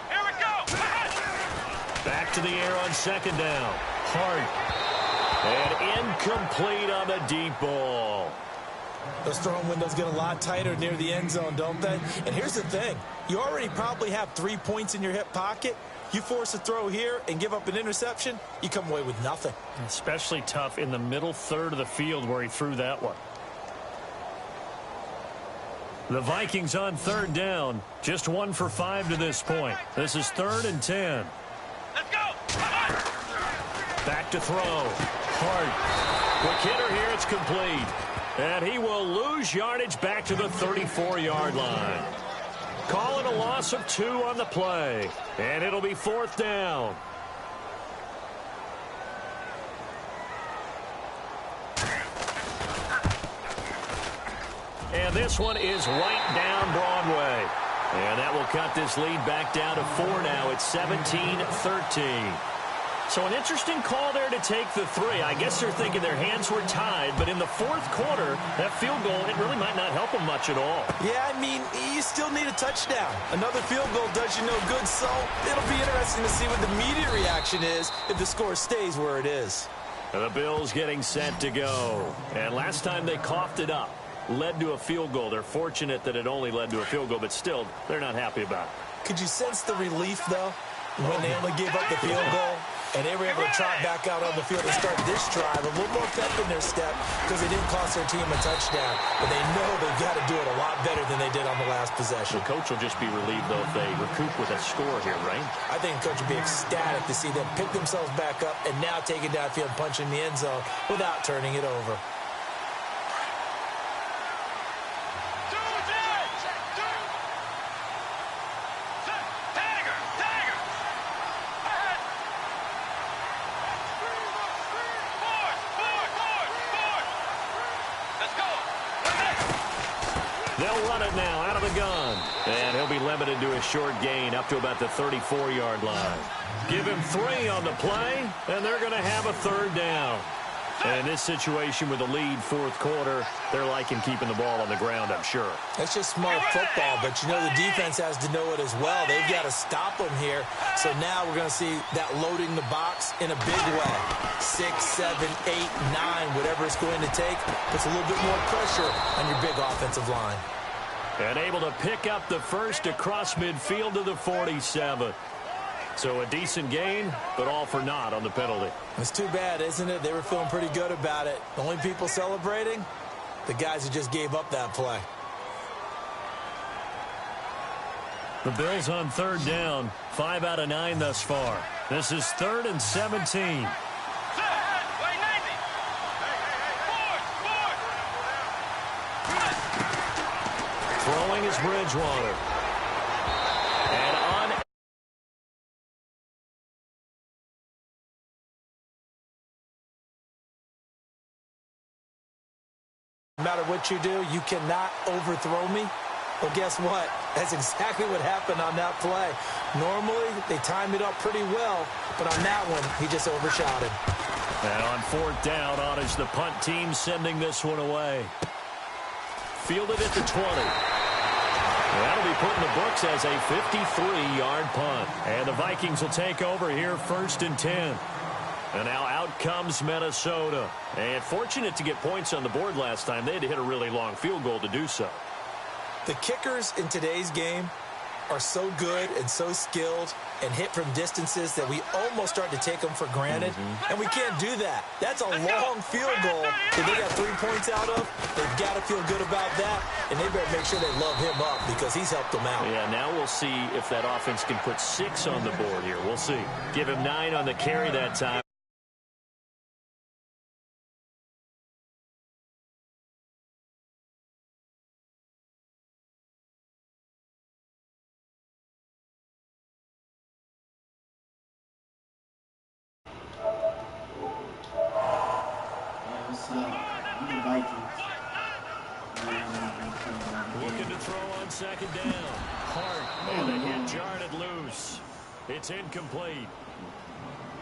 Here we go. Back to the air on second down. Hard. And incomplete on the deep ball. Those throwing windows get a lot tighter near the end zone, don't they? And here's the thing. You already probably have 3 points in your hip pocket. You force a throw here and give up an interception, you come away with nothing. Especially tough in the middle third of the field where he threw that one. The Vikings on third down. Just 1 for 5 to this point. This is 3rd and 10. Let's go. Come on. Back to throw. Hart. Quick hitter here. It's complete. And he will lose yardage back to the 34-yard line. Calling a loss of 2 on the play. And it'll be 4th down. And this one is right down Broadway. And that will cut this lead back down to 4 now. It's 17-13. So an interesting call there to take the 3. I guess they're thinking their hands were tied, but in the 4th quarter, that field goal, it really might not help them much at all. Yeah, I mean, you still need a touchdown. Another field goal does you no good, so it'll be interesting to see what the media reaction is if the score stays where it is. The Bills getting set to go. And last time they coughed it up, led to a field goal. They're fortunate that it only led to a field goal, but still, they're not happy about it. Could you sense the relief, though, when they only gave up the field goal? And they were able to trot back out on the field and start this drive a little more pep in their step because they didn't cost their team a touchdown. But they know they've got to do it a lot better than they did on the last possession. The coach will just be relieved, though, if they recoup with a score here, right? I think the coach will be ecstatic to see them pick themselves back up and now take it downfield, punch in the end zone without turning it over. They'll run it now out of the gun. And he'll be limited to a short gain up to about the 34-yard line. Give him 3 on the play, and they're going to have a 3rd down. And in this situation with the lead, fourth quarter, they're liking keeping the ball on the ground, I'm sure. It's just smart football, but you know the defense has to know it as well. They've got to stop them here. So now we're going to see that loading the box in a big way. 6, 7, 8, 9, whatever it's going to take, puts a little bit more pressure on your big offensive line. And able to pick up the first across midfield to the 47. So a decent gain, but all for naught on the penalty. It's too bad, isn't it? They were feeling pretty good about it. The only people celebrating, the guys who just gave up that play. The Bills on third down, 5 out of 9 thus far. This is 3rd and 17. Throwing is Bridgewater. And on. No matter what you do, you cannot overthrow me. Well, guess what? That's exactly what happened on that play. Normally, they time it up pretty well, but on that one, he just overshot him. And on 4th down, on is the punt team sending this one away. Fielded at the 20. That'll be put in the books as a 53-yard punt. And the Vikings will take over here 1st and 10. And now out comes Minnesota. And fortunate to get points on the board last time. They had to hit a really long field goal to do so. The kickers in today's game are so good and so skilled and hit from distances that we almost start to take them for granted. And we can't do that. That's a long field goal that they got 3 points out of. They've got to feel good about that, and they better make sure they love him up because he's helped them out. Yeah, now we'll see if that offense can put 6 on the board here. We'll see. Give him 9 on the carry that time. Looking to throw on 2nd down. Hart, and a hit jarred it loose. It's incomplete.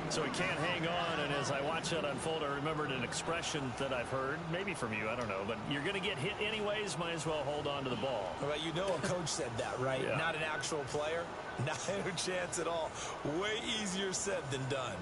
So he can't hang on, and as I watch that unfold, I remembered an expression that I've heard, maybe from you, I don't know, but you're going to get hit anyways, might as well hold on to the ball. Well, you know a coach said that, right? Yeah. Not an actual player. Not a chance at all. Way easier said than done.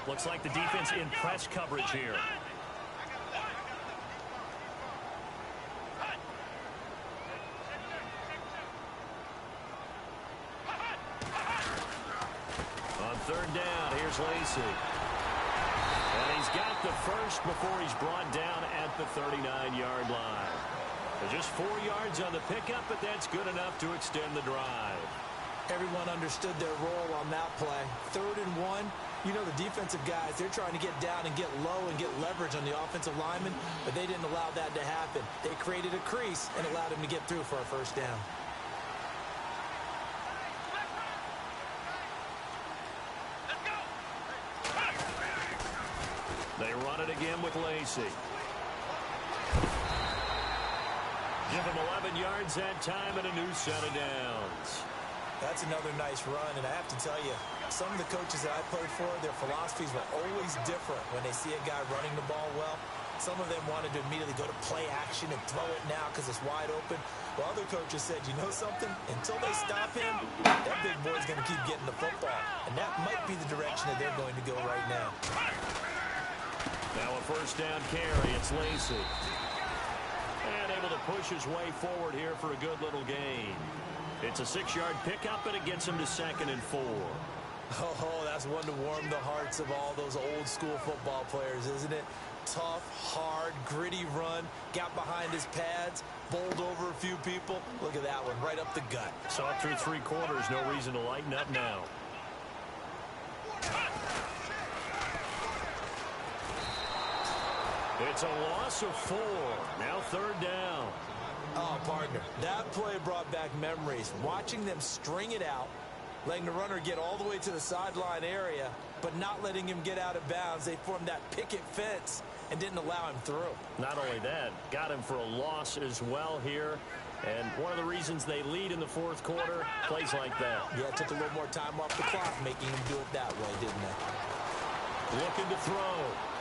Looks like the defense in press coverage here. On 3rd down, here's Lacy. And he's got the first before he's brought down at the 39-yard line. Just 4 yards on the pickup, but that's good enough to extend the drive. Everyone understood their role on that play. 3rd and 1. You know the defensive guys, they're trying to get down and get low and get leverage on the offensive lineman, but they didn't allow that to happen. They created a crease and allowed him to get through for a 1st down. They run it again with Lacy. Give him 11 yards that time and a new set of downs. That's another nice run, and I have to tell you, some of the coaches that I played for, their philosophies were always different when they see a guy running the ball well. Some of them wanted to immediately go to play action and throw it now because it's wide open. While other coaches said, you know something? Until they stop him, that big boy's going to keep getting the football. And that might be the direction that they're going to go right now. Now a 1st down carry. It's Lacy. And able to push his way forward here for a good little gain. It's a 6-yard pickup, and it gets him to 2nd and 4. Oh, that's one to warm the hearts of all those old-school football players, isn't it? Tough, hard, gritty run, got behind his pads, bowled over a few people. Look at that one, right up the gut. Saw it through 3 quarters, no reason to lighten up now. It's a loss of 4. Now 3rd down. Oh, partner, that play brought back memories. Watching them string it out, letting the runner get all the way to the sideline area, but not letting him get out of bounds. They formed that picket fence, and didn't allow him through. Not only that, got him for a loss as well here. And one of the reasons they lead in the fourth quarter, plays like that. Yeah, it took a little more time off the clock, making him do it that way, didn't it? Looking to throw.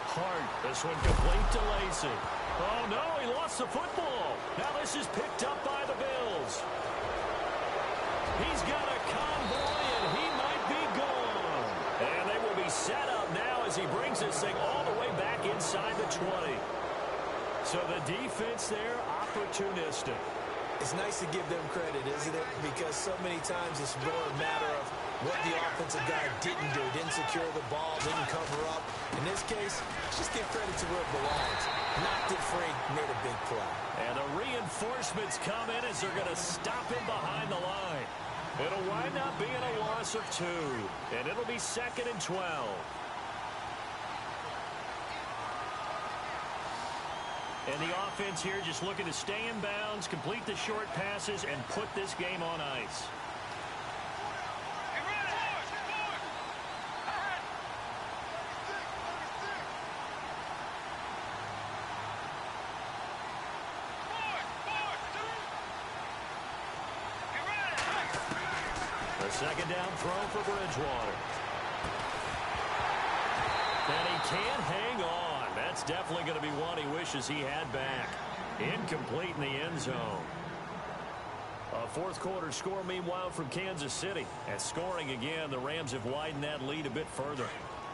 Hart, this one complete to Lacey. Oh, no, he lost the football. Now this is picked up by the Bills. He's got a convoy, and he might be gone. And they will be set up now as he brings this thing all the way back inside the 20. So the defense there, opportunistic. It's nice to give them credit, isn't it? Because so many times it's more a matter of what the offensive guy didn't do. Didn't secure the ball, didn't cover up. In this case, just give credit to where it belongs. Knocked it free, made a big play. And the reinforcements come in as they're going to stop him behind the line. It'll wind up being a loss of 2, and it'll be 2nd and 12. And the offense here just looking to stay in bounds, complete the short passes, and put this game on ice. The second down throw for Bridgewater. And he can't hang on. That's definitely going to be one he wishes he had back. Incomplete in the end zone. A fourth quarter score, meanwhile, from Kansas City. And scoring again, the Rams have widened that lead a bit further.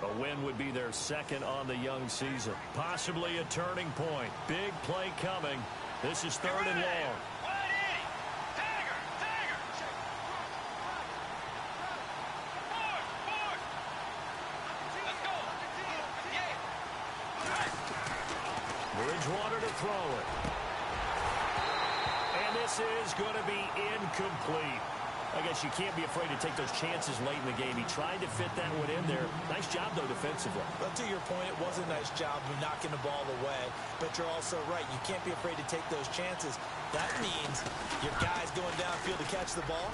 A win would be their 2nd on the young season. Possibly a turning point. Big play coming. This is 3rd and long. Bridgewater to throw it. And this is going to be incomplete. I guess you can't be afraid to take those chances late in the game. He tried to fit that one in there. Nice job, though, defensively. But to your point, it was a nice job of knocking the ball away. But you're also right. You can't be afraid to take those chances. That means your guys going downfield to catch the ball,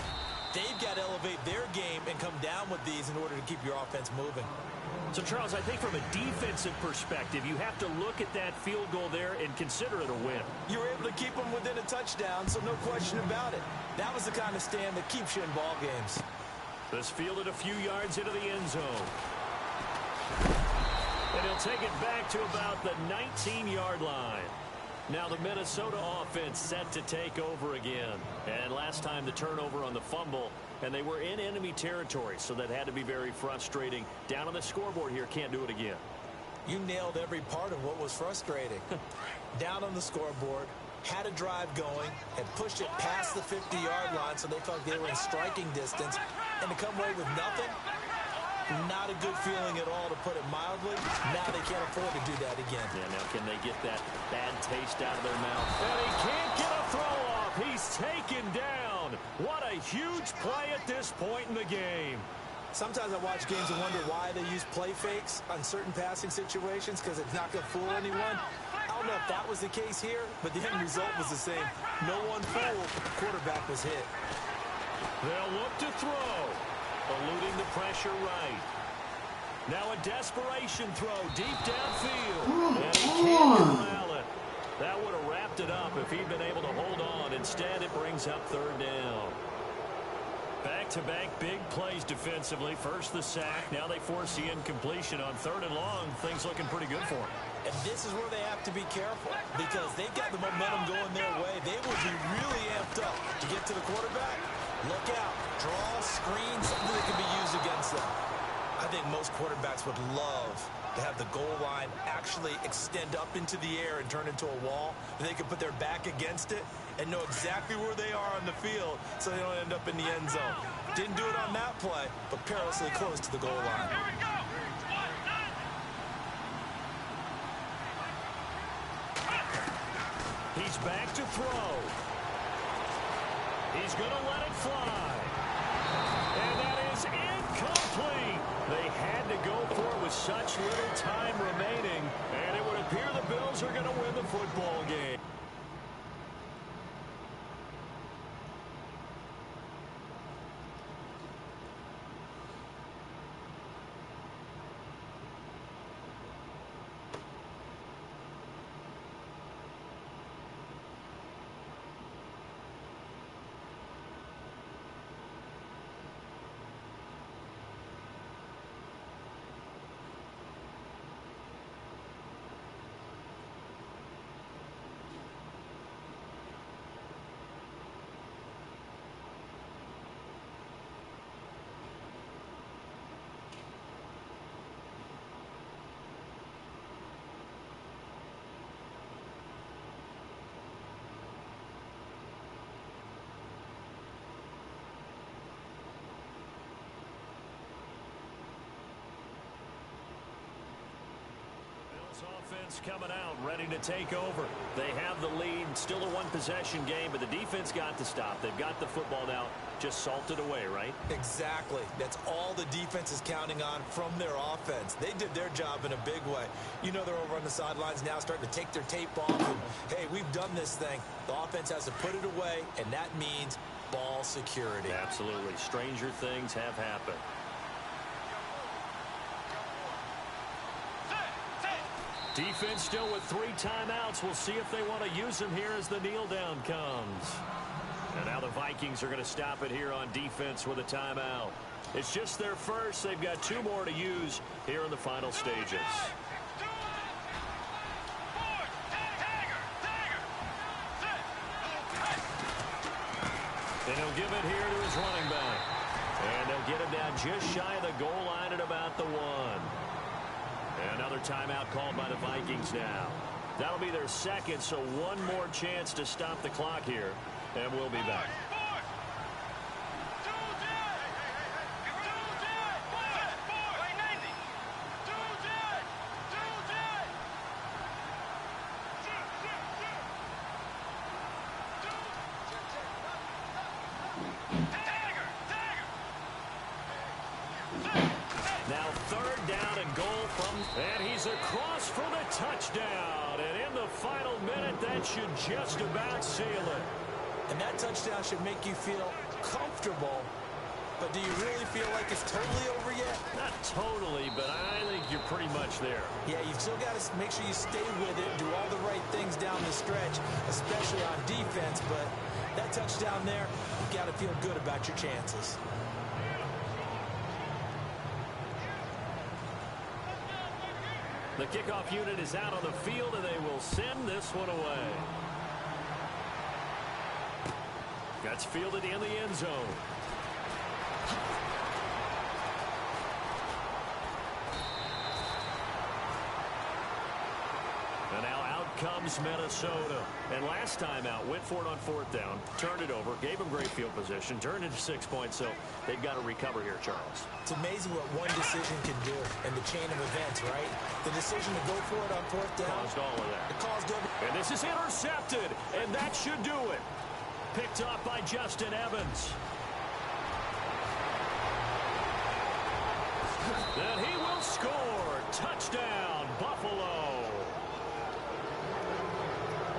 they've got to elevate their game and come down with these in order to keep your offense moving. So, Charles, I think from a defensive perspective, you have to look at that field goal there and consider it a win. You were able to keep them within a touchdown, so no question about it. That was the kind of stand that keeps you in ball games. This fielded a few yards into the end zone. And he'll take it back to about the 19-yard line. Now the Minnesota offense set to take over again. And last time the turnover on the fumble, and they were in enemy territory, so that had to be very frustrating. Down on the scoreboard here, can't do it again. You nailed every part of what was frustrating. Down on the scoreboard, had a drive going, had pushed it past the 50-yard line so they felt they were in striking distance, and to come away with nothing, not a good feeling at all, to put it mildly. Now they can't afford to do that again. Yeah, now can they get that bad taste out of their mouth? And he can't get a throw off. He's taken down. What a huge play at this point in the game. Sometimes I watch games and wonder why they use play fakes on certain passing situations, because it's not going to fool anyone. I don't know if that was the case here, but the end result was the same. No one fooled. The quarterback was hit. They'll look to throw. Eluding the pressure right. Now a desperation throw deep downfield. And he can't corral it. That would have wrapped it up if he'd been able to hold on. Instead, it brings up 3rd down. Back-to-back big plays defensively. First the sack. Now they force the incompletion on 3rd and long. Things looking pretty good for them. And this is where they have to be careful, because they've got the momentum going their way. They will be really amped up to get to the quarterback. Look out. Draw, screen, something that can be used against them. I think most quarterbacks would love to have the goal line actually extend up into the air and turn into a wall, and they can put their back against it and know exactly where they are on the field so they don't end up in the end zone. Didn't do it on that play, but perilously close to the goal line. Here we go. He's back to throw. He's going to let it fly. And that is incomplete. They had to go for it with such little time remaining, and it would appear the Bills are going to win the football game. offense coming out, ready to take over. They have the lead, still a one-possession game, but the defense got to stop. They've got the football now, just salted away, right? Exactly. That's all the defense is counting on from their offense. They did their job in a big way. You know they're over on the sidelines now starting to take their tape off. And, hey, we've done this thing. The offense has to put it away, and that means ball security. Absolutely. Stranger things have happened. Defense still with 3 timeouts. We'll see if they want to use them here as the kneel down comes. And now the Vikings are going to stop it here on defense with a timeout. It's just their first. They've got 2 more to use here in the final stages. And he'll give it here to his running back. And they'll get him down just shy of the goal line at about the 1. Another timeout called by the Vikings now. That'll be their second, so 1 more chance to stop the clock here. And we'll be back. Now 3rd down and goal and he's across for the touchdown. And in the final minute, that should just about seal it. And that touchdown should make you feel comfortable. But do you really feel like it's totally over yet? Not totally, but I think you're pretty much there. Yeah, you've still got to make sure you stay with it, do all the right things down the stretch, especially on defense. But that touchdown there, you've got to feel good about your chances. The kickoff unit is out on the field, and they will send this one away. That's fielded in the end zone. And now out comes Minnesota. And last time out, went for it on 4th down, turned it over, gave them great field position, turned it to 6 points, so they've got to recover here, Charles. It's amazing what one decision can do in the chain of events, right? The decision to go for it on 4th down. Caused all of that. It caused everything. And this is intercepted, and that should do it. Picked up by Justin Evans. And he will score. Touchdown, Buffalo.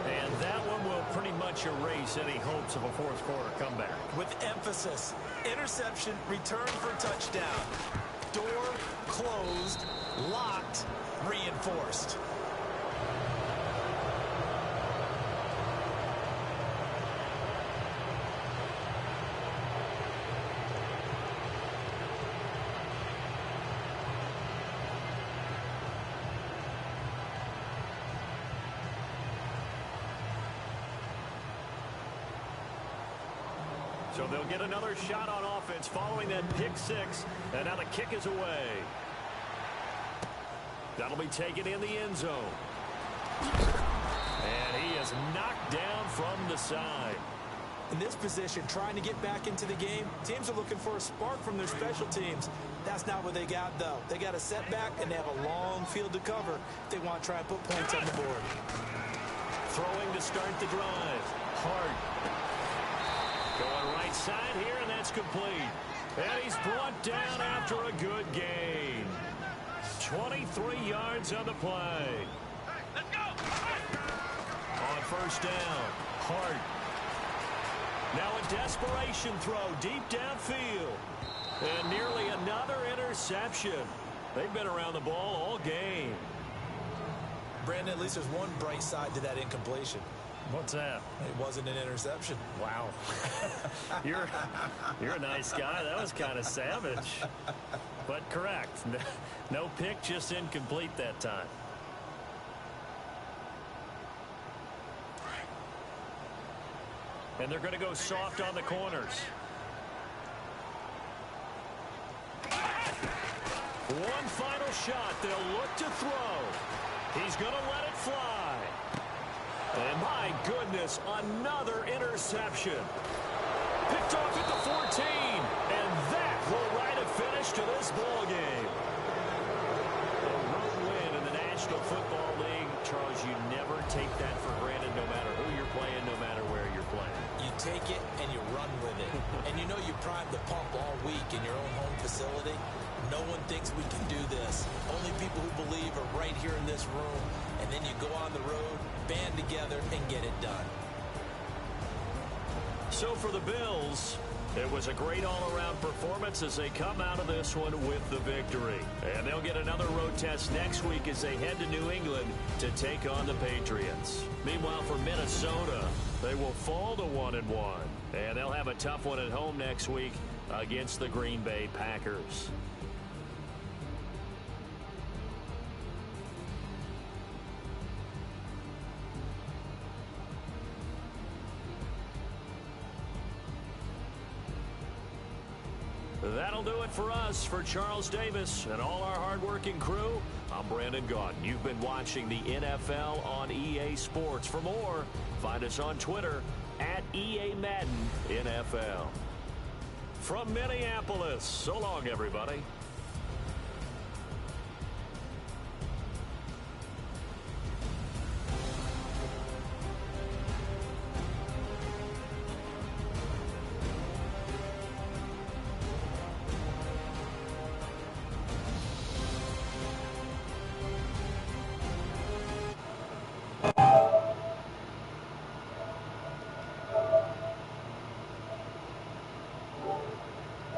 And that one will pretty much erase any hopes of a 4th quarter comeback. With emphasis, interception, return for touchdown. Door closed, locked, reinforced. So they'll get another shot on offense following that pick 6. And now the kick is away. That'll be taken in the end zone. And he is knocked down from the side. In this position, trying to get back into the game, teams are looking for a spark from their special teams. That's not what they got, though. They got a setback, and they have a long field to cover if they want to try and put points on the board. Throwing to start the drive. Hart. Going right side here, and that's complete. And he's brought down after a good gain. 23 yards on the play. Let's go! On 1st down, Hart. Now a desperation throw deep downfield. And nearly another interception. They've been around the ball all game. Brandon, at least there's one bright side to that incompletion. What's that? It wasn't an interception. Wow. You're a nice guy. That was kind of savage. But correct. No pick, just incomplete that time. And they're going to go soft on the corners. One final shot. They'll look to throw. He's going to let it fly. And my goodness, another interception. Picked off at the 14. And that will write a finish to this ball game. A road win in the National National Football League, Charles, you never take that for granted no matter who you're playing, no matter where you're playing. You take it and you run with it. And you know you primed the pump all week in your own home facility. No one thinks we can do this. Only people who believe are right here in this room. And then you go on the road, band together, and get it done. So for the Bills, it was a great all-around performance as they come out of this one with the victory. And they'll get another road test next week as they head to New England to take on the Patriots. Meanwhile, for Minnesota, they will fall to 1-1. And they'll have a tough one at home next week against the Green Bay Packers. That'll do it for us. For Charles Davis and all our hardworking crew, I'm Brandon Gaudin. You've been watching the NFL on EA Sports. For more, find us on Twitter at EA Madden NFL. From Minneapolis, so long, everybody.